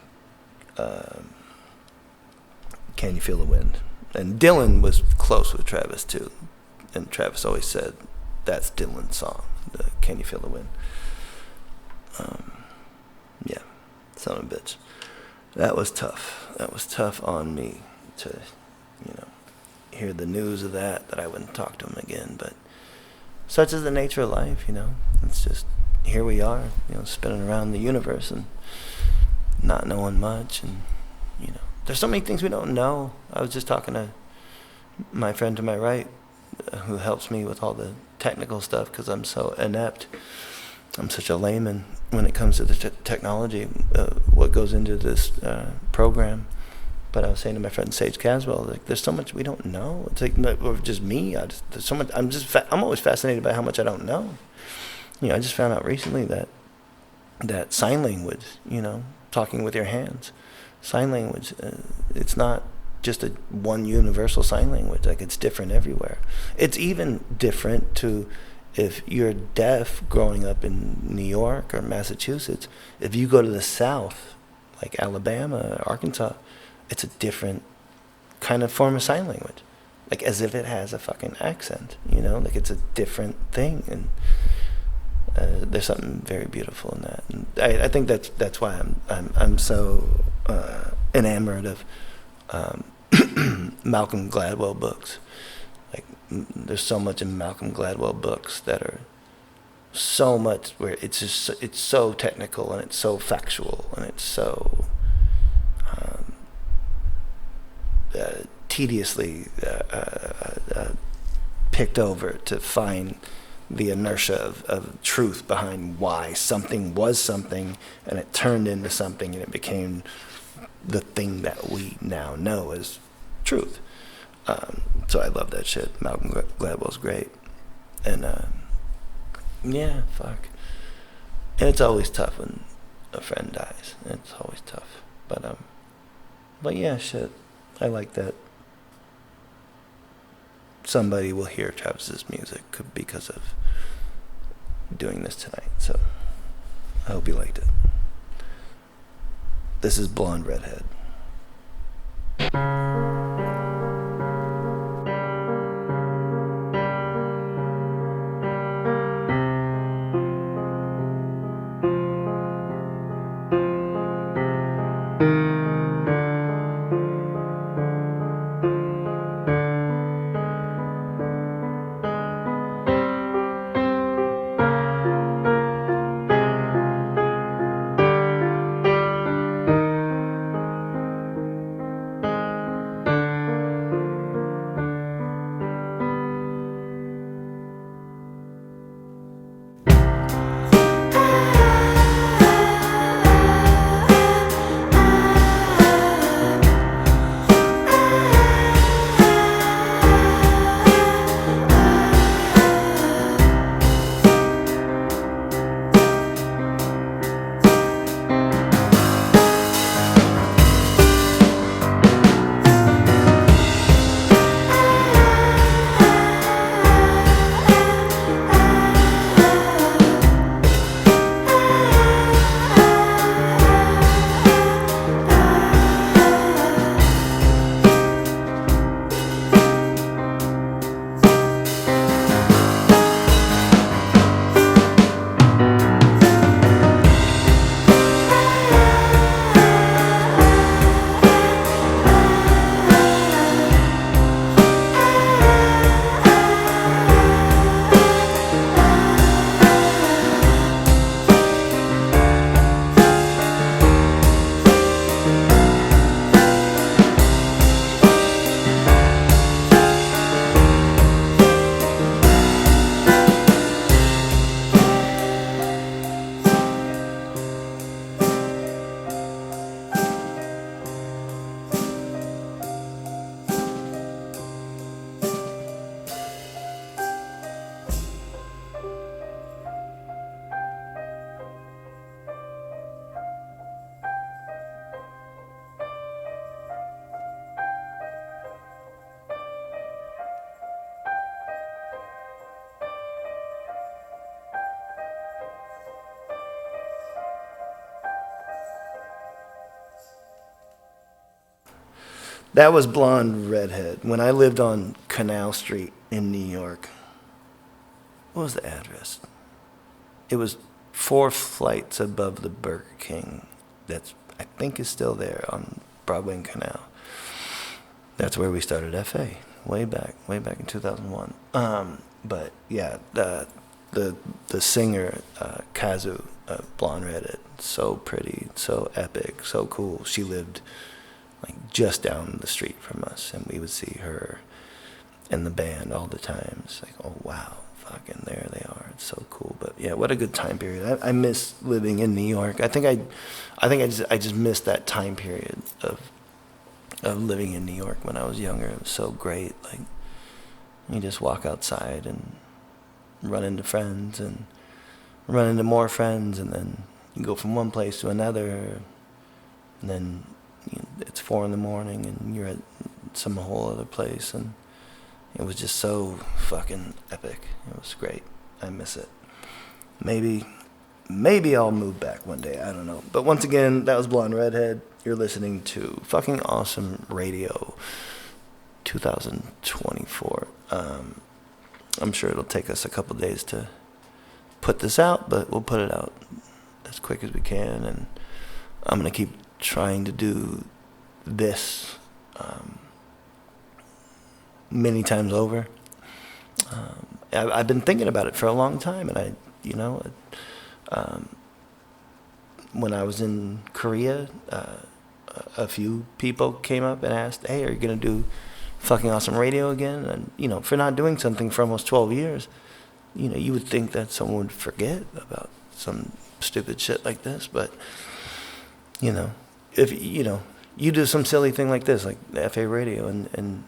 [SPEAKER 1] Can You Feel the Wind? And Dylan was close with Travis too. And Travis always said, that's Dylan's song, the Can You Feel the Wind? Yeah, son of a bitch. That was tough. That was tough on me to, hear the news of that I wouldn't talk to him again. But such is the nature of life, It's just, here we are, spinning around the universe and not knowing much. And, there's so many things we don't know. I was just talking to my friend to my right, who helps me with all the technical stuff because I'm so inept. I'm such a layman when it comes to the technology, what goes into this program. But I was saying to my friend Sage Caswell, like, there's so much we don't know. It's like, or just me. There's so much. I'm always fascinated by how much I don't know. I just found out recently that sign language, talking with your hands, sign language, it's not just one universal sign language. Like, it's different everywhere. It's even different to if you're deaf growing up in New York or Massachusetts. If you go to the South, like Alabama, Arkansas, it's a different kind of form of sign language. Like, as if it has a fucking accent, like it's a different thing. And there's something very beautiful in that. And I think that's why I'm so enamored of Malcolm Gladwell books. Like, there's so much in Malcolm Gladwell books that are so much where it's so technical and it's so factual and it's so tediously picked over to find the inertia of truth behind why something was something and it turned into something and it became the thing that we now know as truth. So I love that shit. Malcolm Gladwell's great. And yeah, fuck. And it's always tough when a friend dies. It's always tough. But yeah, shit. I like that somebody will hear Travis's music because of doing this tonight. So I hope you liked it. This is Blonde Redhead. That was Blonde Redhead. When I lived on Canal Street in New York, what was the address? It was 4 flights above the Burger King. That's, I think, is still there on Broadway and Canal. That's where we started FA, way back in 2001. But yeah, the singer Kazu, Blonde Redhead, so pretty, so epic, so cool. She lived like just down the street from us, and we would see her and the band all the time. It's like, oh wow, fucking there they are. It's so cool. But yeah, what a good time period. I miss living in New York. I think I just missed that time period of living in New York when I was younger. It was so great. Like, you just walk outside and run into friends and run into more friends, and then you go from one place to another, and then it's 4 a.m. and you're at some whole other place, and it was just so fucking epic. It was great. I miss it. Maybe I'll move back one day. I don't know. But once again, that was Blonde Redhead. You're listening to fucking awesome radio 2024. I'm sure it'll take us a couple days to put this out, but we'll put it out as quick as we can, and I'm going to keep trying to do this many times over. I've been thinking about it for a long time, and when I was in Korea, a few people came up and asked, hey, are you going to do fucking awesome radio again? And, for not doing something for almost 12 years, you would think that someone would forget about some stupid shit like this. But, if, you do some silly thing like this, like FA radio, and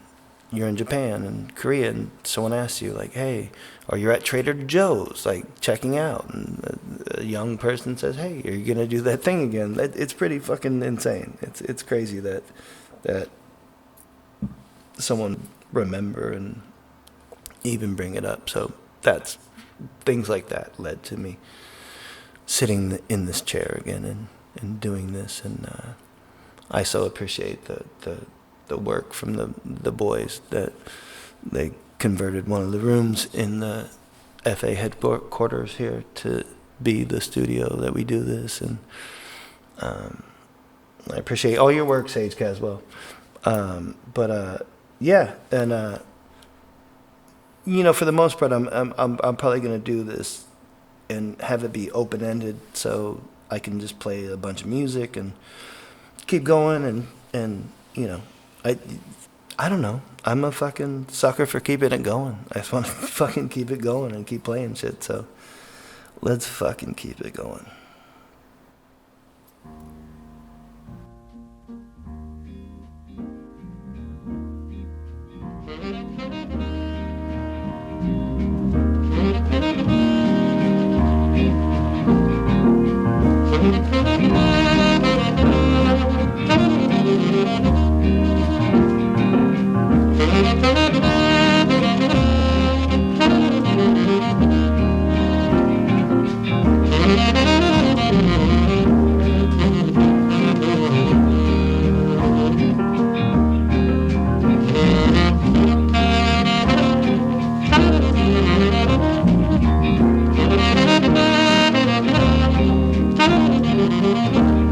[SPEAKER 1] you're in Japan and Korea, and someone asks you, like, hey, or you're at Trader Joe's, like, checking out, and a young person says, hey, are you going to do that thing again? It's pretty fucking insane. It's crazy that someone remember and even bring it up. So that's things like that led to me sitting in this chair again and doing this, and I so appreciate the work from the boys that they converted one of the rooms in the FA headquarters here to be the studio that we do this, and I appreciate all your work, Sage Caswell. Yeah, and for the most part, I'm probably gonna do this and have it be open-ended, so I can just play a bunch of music and keep going, and I don't know. I'm a fucking sucker for keeping it going. I just want to fucking keep it going and keep playing shit, so let's fucking keep it going.
[SPEAKER 5] Thank you.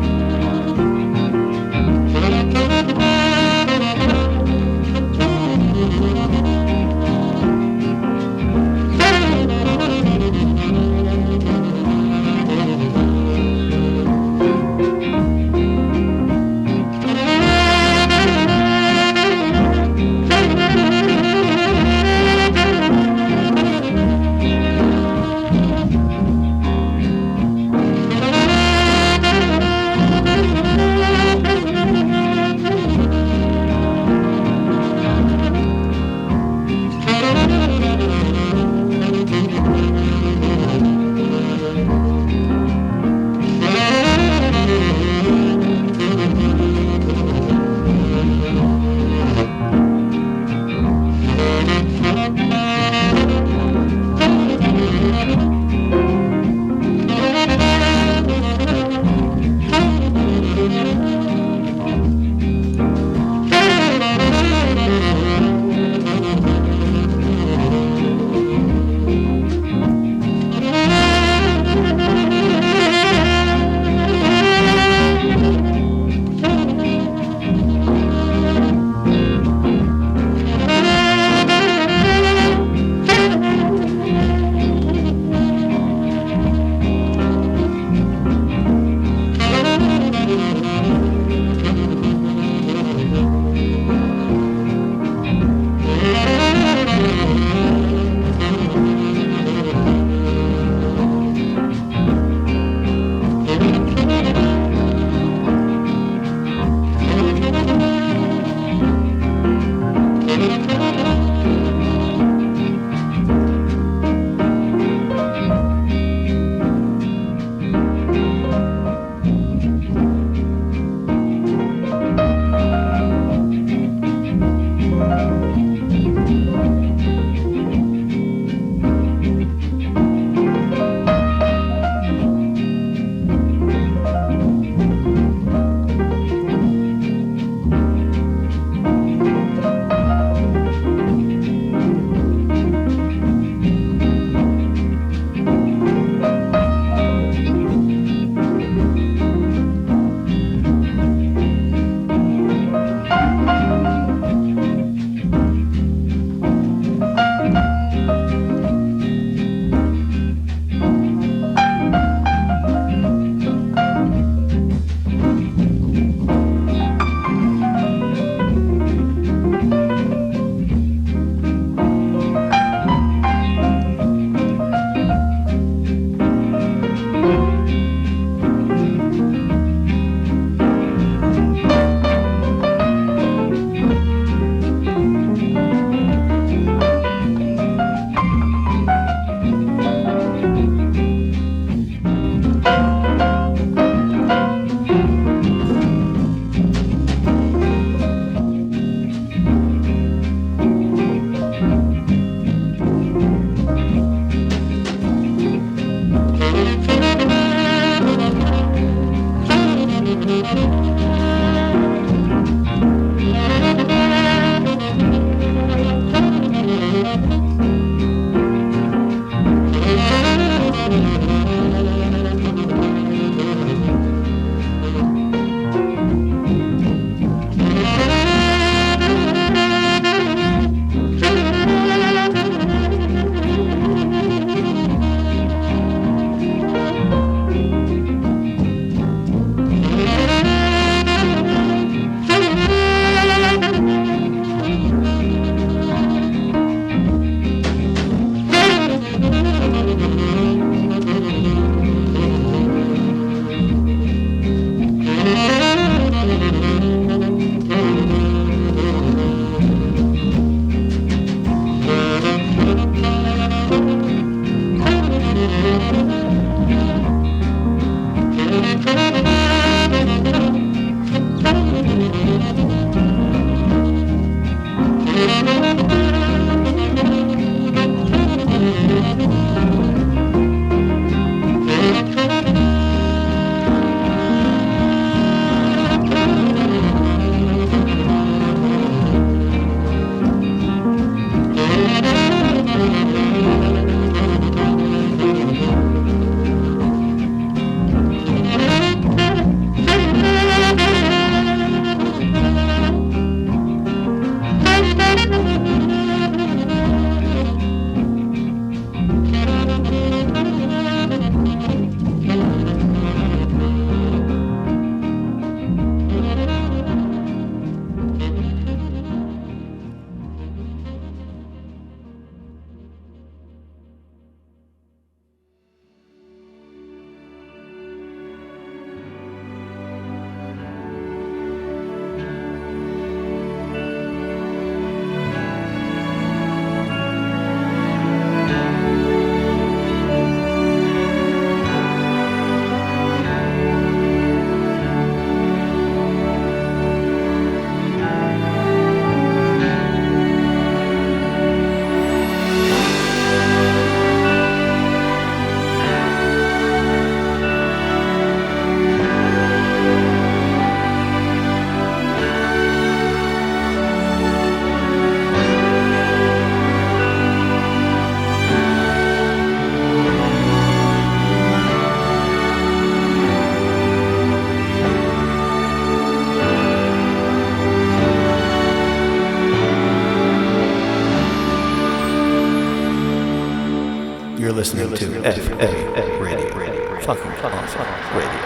[SPEAKER 1] WFA Radio. Fucking awesome radio.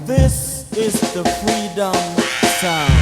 [SPEAKER 6] This is the Freedom Sound.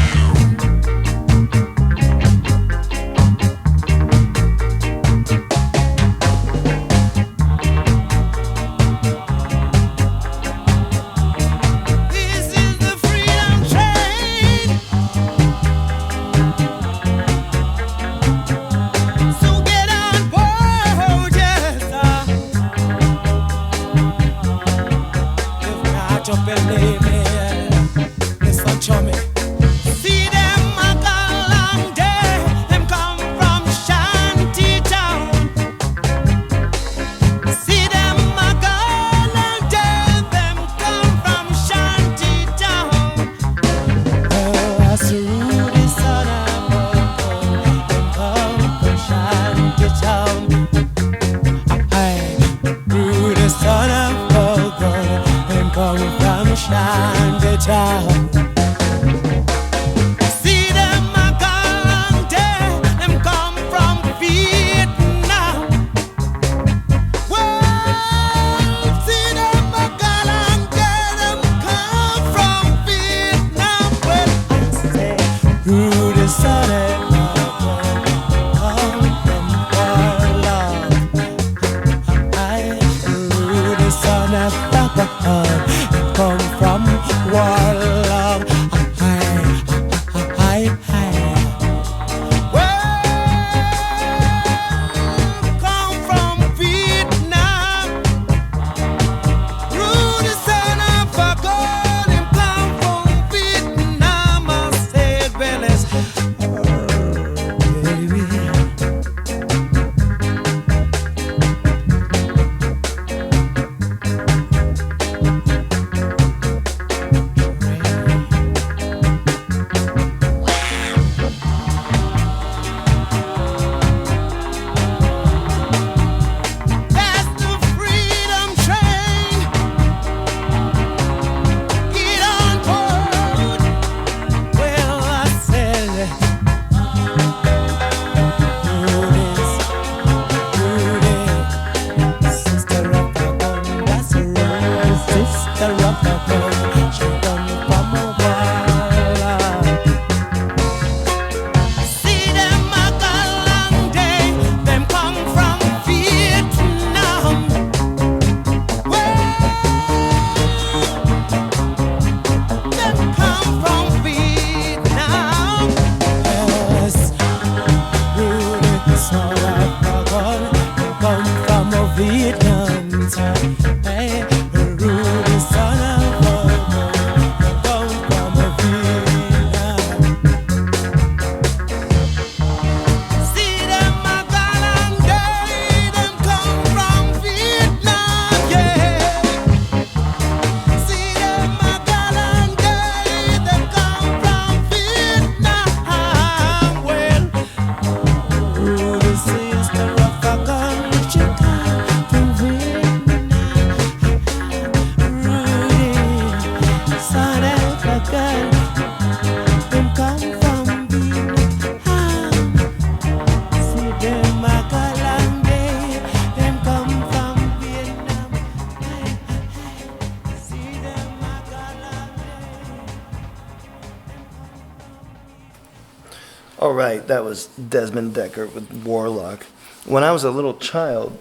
[SPEAKER 1] All right, that was Desmond Decker with Warlock. When I was a little child,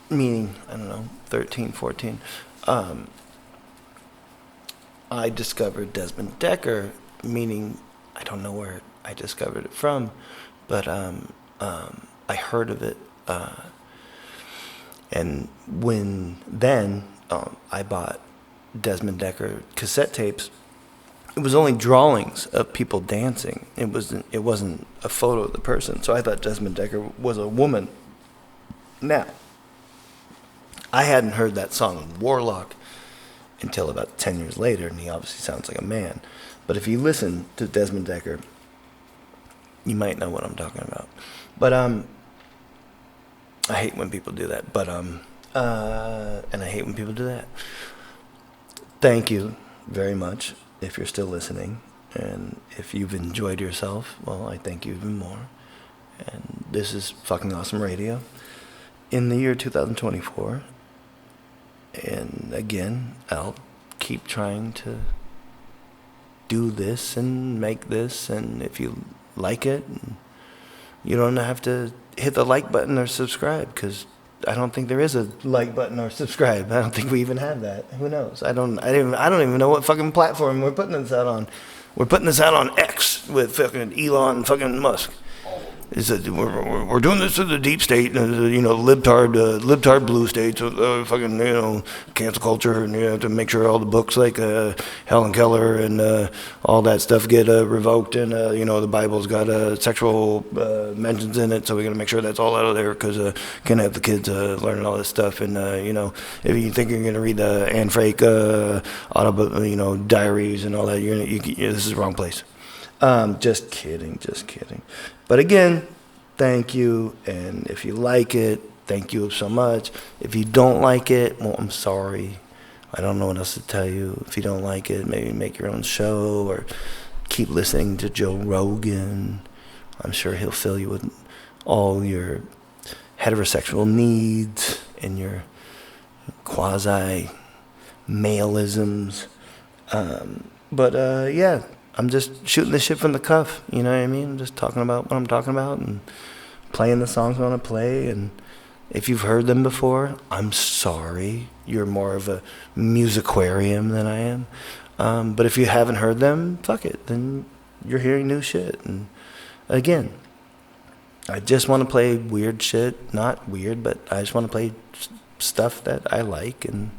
[SPEAKER 1] meaning, I don't know, 13, 14, I discovered Desmond Decker, meaning, I don't know where I discovered it from, but I heard of it. And then I bought Desmond Decker cassette tapes. It was only drawings of people dancing. It wasn't a photo of the person. So I thought Desmond Decker was a woman. Now, I hadn't heard that song Warlock until about 10 years later, and he obviously sounds like a man. But if you listen to Desmond Decker, you might know what I'm talking about. But I hate when people do that. But and I hate when people do that. Thank you very much if you're still listening, and if you've enjoyed yourself, well, I thank you even more. And this is fucking awesome radio in the year 2024. And again, I'll keep trying to do this and make this, and if you like it, you don't have to hit the like button or subscribe, because I don't think there is a like button or subscribe. I don't think we even have that. Who knows? I don't even know what fucking platform we're putting this out on. We're putting this out on X with fucking Elon fucking Musk. We're doing this to the deep state, libtard blue states, fucking, cancel culture, and you have to make sure all the books like Helen Keller and all that stuff get revoked, and the Bible's got sexual mentions in it, so we got to make sure that's all out of there, because can't have the kids learning all this stuff. And if you think you're gonna read the Anne Frank diaries and all that, this is the wrong place. Just kidding. But again, thank you, and if you like it, thank you so much. If you don't like it, well, I'm sorry. I don't know what else to tell you. If you don't like it, maybe make your own show, or keep listening to Joe Rogan. I'm sure he'll fill you with all your heterosexual needs and your quasi-maleisms. Yeah. I'm just shooting this shit from the cuff, you know what I mean? I'm just talking about what I'm talking about and playing the songs I want to play. And if you've heard them before, I'm sorry. You're more of a musiquarium than I am. But if you haven't heard them, fuck it. Then you're hearing new shit. And again, I just want to play weird shit. Not weird, but I just want to play stuff that I like and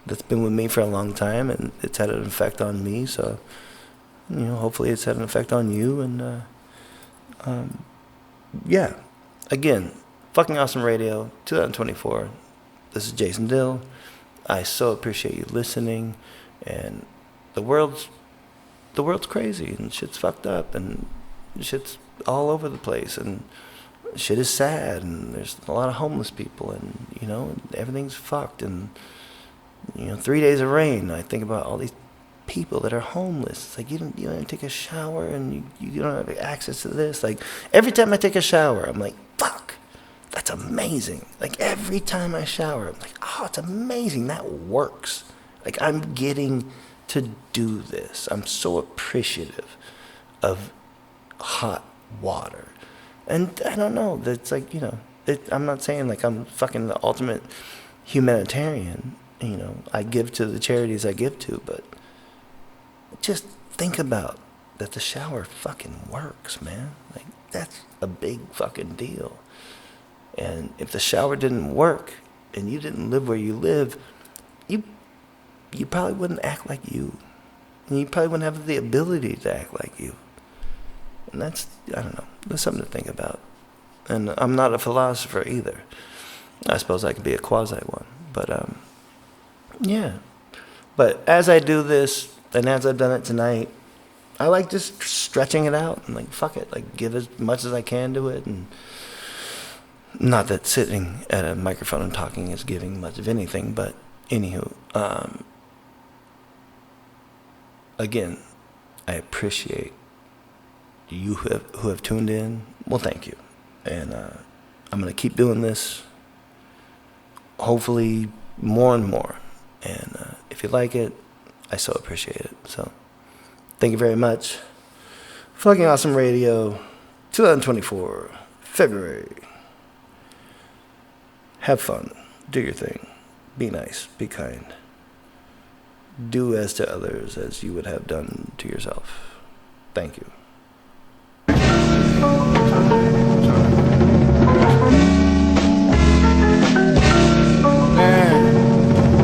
[SPEAKER 1] that's been with me for a long time, and it's had an effect on me. So, hopefully it's had an effect on you. And yeah, again, fucking awesome radio 2024. This is Jason Dill. I so appreciate you listening. And the world's crazy, and shit's fucked up, and shit's all over the place, and shit is sad, and there's a lot of homeless people, and everything's fucked. And 3 days of rain, I think about all these people that are homeless. It's like you don't even take a shower, and you don't have access to this. Like every time I take a shower, I'm like, fuck, that's amazing. Like every time I shower, I'm like, oh, it's amazing, that works. Like I'm getting to do this. I'm so appreciative of hot water. And I don't know, that's like, I'm not saying like I'm fucking the ultimate humanitarian. I give to the charities I give to, but just think about that the shower fucking works, man. Like, that's a big fucking deal. And if the shower didn't work and you didn't live where you live, you probably wouldn't act like you. And you probably wouldn't have the ability to act like you. And that's, I don't know, that's something to think about. And I'm not a philosopher either. I suppose I could be a quasi one. But, yeah. But as I do this, and as I've done it tonight, I like just stretching it out and like, fuck it, like give as much as I can to it. And not that sitting at a microphone and talking is giving much of anything, but anywho, again, I appreciate you who have tuned in. Well, thank you. And I'm going to keep doing this, hopefully more and more. And if you like it, I so appreciate it. So thank you very much. Fucking awesome radio, 2024, February. Have fun. Do your thing. Be nice. Be kind. Do as to others as you would have done to yourself. Thank you.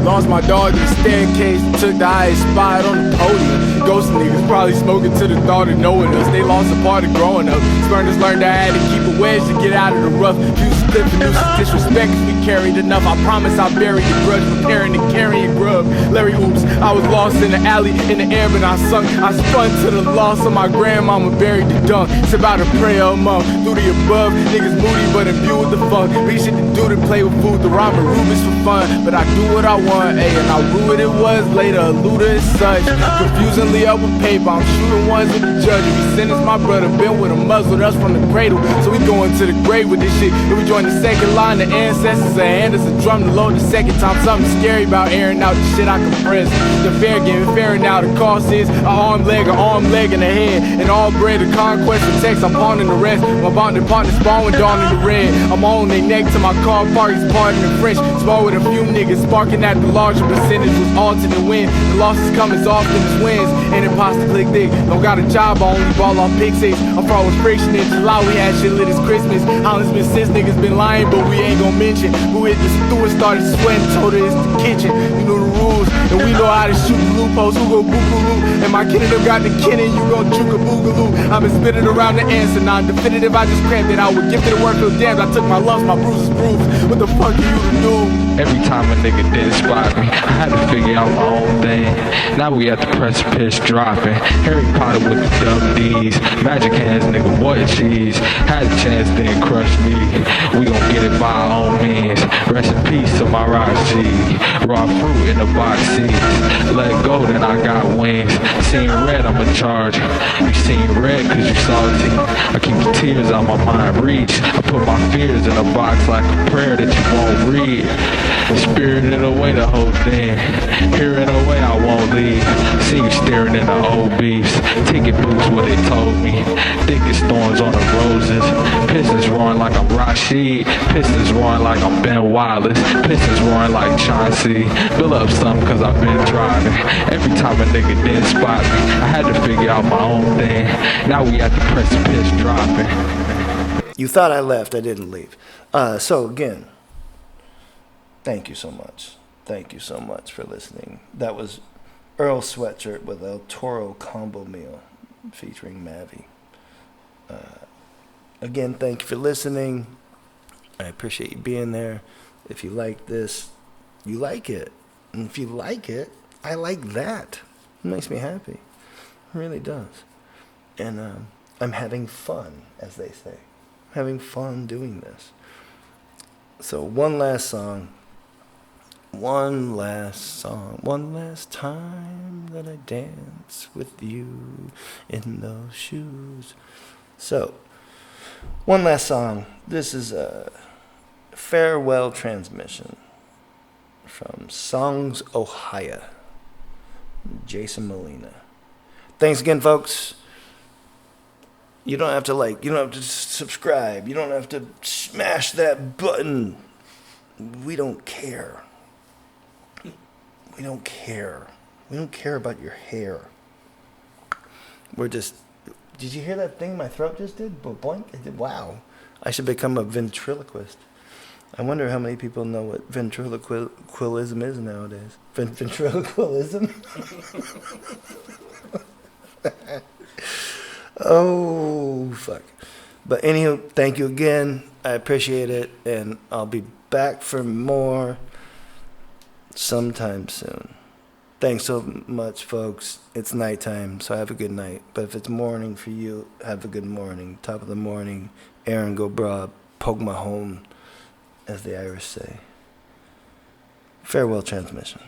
[SPEAKER 9] Lost my dog in the staircase, took the highest spot on the podium. Ghost niggas probably smoking to the thought of knowing us. They lost a part of growing up. Spurners learned I had to keep a wedge to get out of the rough. Use clip and use disrespect cause we carried enough. I promise I'll bury the grudge, preparing to carry a grub. Larry oops, I was lost in the alley, in the air, but I sunk. I spun to the loss of my grandmama, buried the dunk. It's about a prayer among through the above. Niggas moody, but imbue with the funk. Be shit to do to play with food, the robber Rubens for fun. But I do what I want. and I rue what it was later, a looter as such. Confusingly up with paper, I'm shooting ones with the judge. If he sentenced my brother, been with him, muzzled us from the cradle. So we going to the grave with this shit. If we join the second line, the ancestors are hand us a drum to load the second time. Something scary about airing out the shit I compress. The fair game, fair now, the cost is an arm, leg, and a head. And all bread, the conquest of text, I'm pawning the rest. My bonding partner spawn with dawn in the red. I'm on their neck to my car park, it's pardon the French. Small with a few niggas, sparking at the larger percentage was alternate win. The losses come as often as wins. And imposter click dick. Don't got a job, I only ball off pick six. I'm fraud with friction in July, we had shit lit as Christmas. Holland's been since niggas been lying, but we ain't gon' mention. Who hit the steward, started sweating, told her it's the kitchen. You know the rules, and we know how to shoot the loopholes. Who go boo-boo-loo? And my kid them got the Kenny, you gon' juke a boogaloo. I've been spitting around the answer, non-definitive, I just cramped it. I would give it a word for the damned. I took my lumps, my bruises bruised. What the fuck are you to do?
[SPEAKER 10] Every time a nigga didn't spot me, I had to figure out my own thing. Now we at the precipice dropping. Harry Potter with the dumb D's. Magic hands, nigga, what cheese. Had a chance, then crush me. We gon' get it by our own means. Rest in peace to my rock G. Raw fruit in the box seats. Let go, then I got wings. Seen red, I'ma charge. You seen red cause you salty. I keep the tears out my mind reach. I put my fears in a box like a prayer that you won't read. Spirited away the whole thing. Hearing away I won't leave. See you staring in the old beefs. Ticket boots what they told me. Thickest thorns on the roses. Pistons roaring like I'm Rashid. Pistons roaring like I'm Ben Wallace. Pistons roaring like Chauncey. Build up something cause I've been driving. Every time a nigga didn't spot me, I had to figure out my own thing. Now we at the precipice dropping.
[SPEAKER 1] You thought I left, I didn't leave. So again, thank you so much. Thank you so much for listening. That was Earl Sweatshirt with El Toro Combo Meal featuring Mavi. Again, thank you for listening. I appreciate you being there. If you like this, you like it. And if you like it, I like that. It makes me happy. It really does. And I'm having fun, as they say. I'm having fun doing this. So one last song. One last time that I dance with you in those shoes. So, one last song. This is a farewell transmission from Songs Ohio. Jason Molina. Thanks again, folks. You don't have to you don't have to subscribe. You don't have to smash that button. We don't care. We don't care. We don't care about your hair. We're just... Did you hear that thing my throat just did? Boink. It did. Wow. I should become a ventriloquist. I wonder how many people know what ventriloquism is nowadays. Ventriloquism? Oh, fuck. But anywho, thank you again. I appreciate it. And I'll be back for more sometime soon. Thanks so much, folks. It's nighttime, so have a good night. But if it's morning for you, have a good morning. Top of the morning, Aaron go bra, poke my home, as the Irish say. Farewell transmission.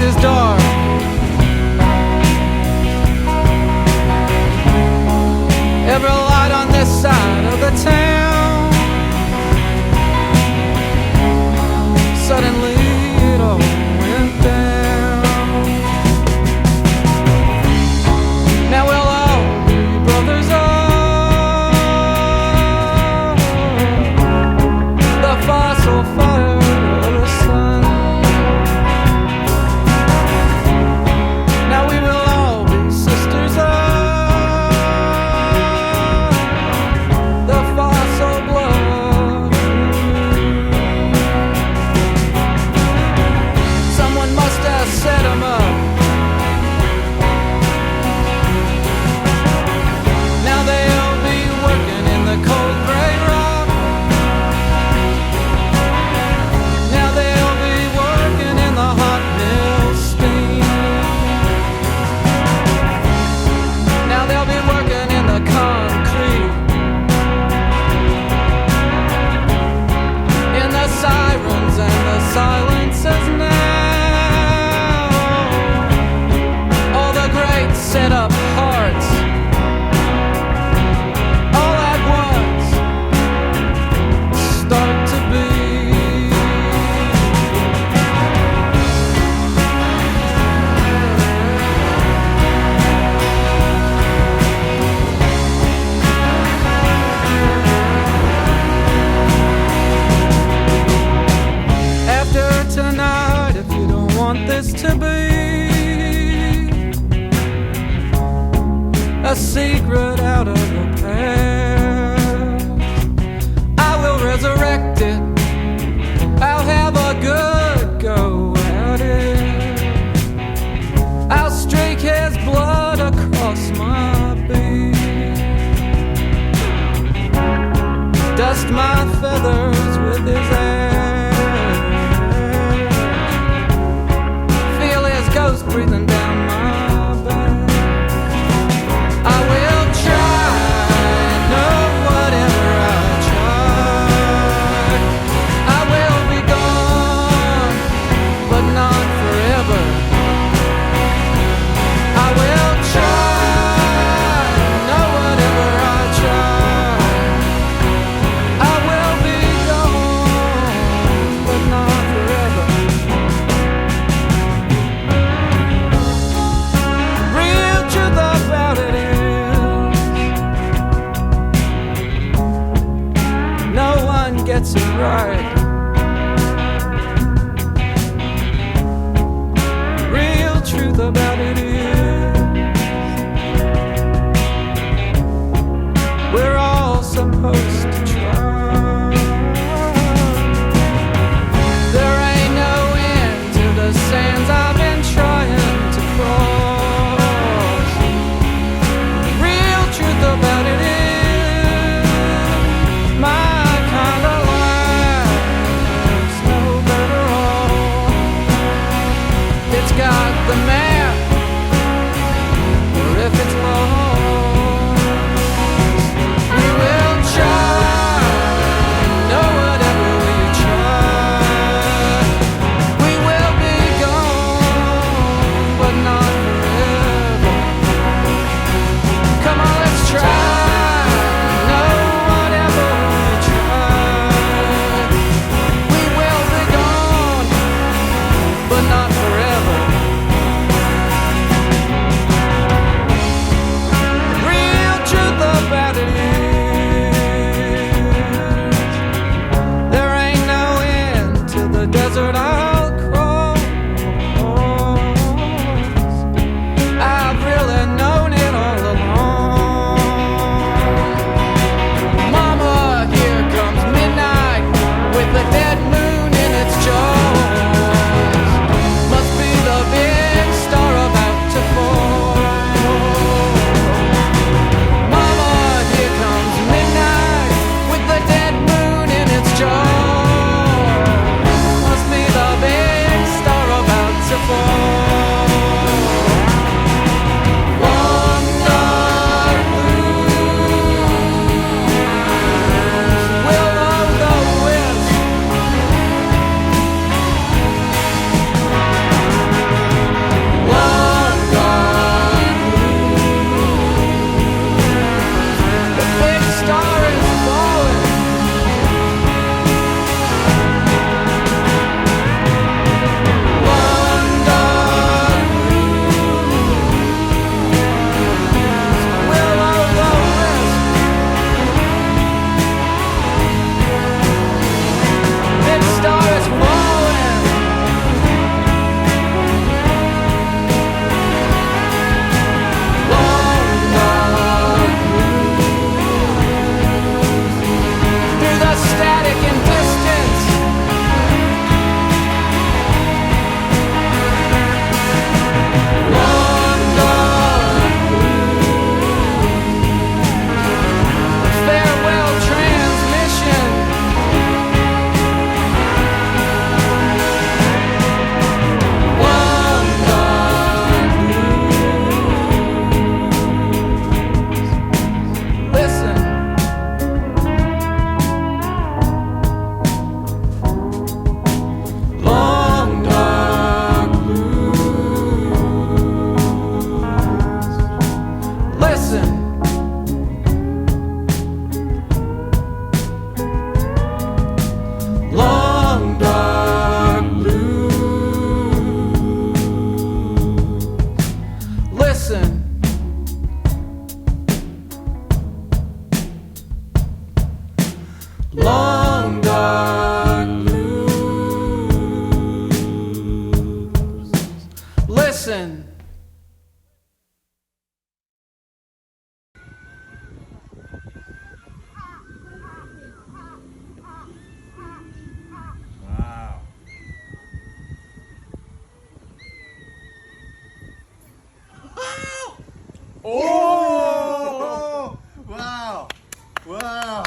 [SPEAKER 2] Is dark. Every light on this side of the town, suddenly it all went down. Now we'll all be brothers of the fossil fire of the sun. Set 'em up
[SPEAKER 11] to be a secret out of the past. I will resurrect it. I'll have a good go at it. I'll streak his blood across my beat, dust my feathers with his ass, feel his ghost breathing down my back. I will try, no, whatever I try, I will be gone, but not forever. I will try, no, whatever I try, I will be gone, but not forever. Real truth about it is, no one gets it right. Real truth about it is, we're all supposed to try. There ain't no end to the sands I've been trying to cross. Real truth about it is, my kind of life's no better off. It's got the map, or if it's lost, we will try, no, whatever we try, we will be gone, but not forever. Come on, let's try, no, whatever we try, we will be gone, but not forever. Real truth about it is, there ain't no end to the desert I'll cross. I've really known it all along. Mama, here comes midnight with the dead moon in its jaws. Must be the big star about to fall. Mama, here comes midnight with the dead moon in its jaws. Must be the big star about to fall. Long dark blues will o' the wisp. Long dark blues, the big star is falling. Long dark blues will o' the wisp. Big star is falling. Long dark blues through the static and distance. Long dark blues, farewell transmission. Long dark blues, listen. Long dark blues. Listen.
[SPEAKER 12] Oh! Wow! Wow!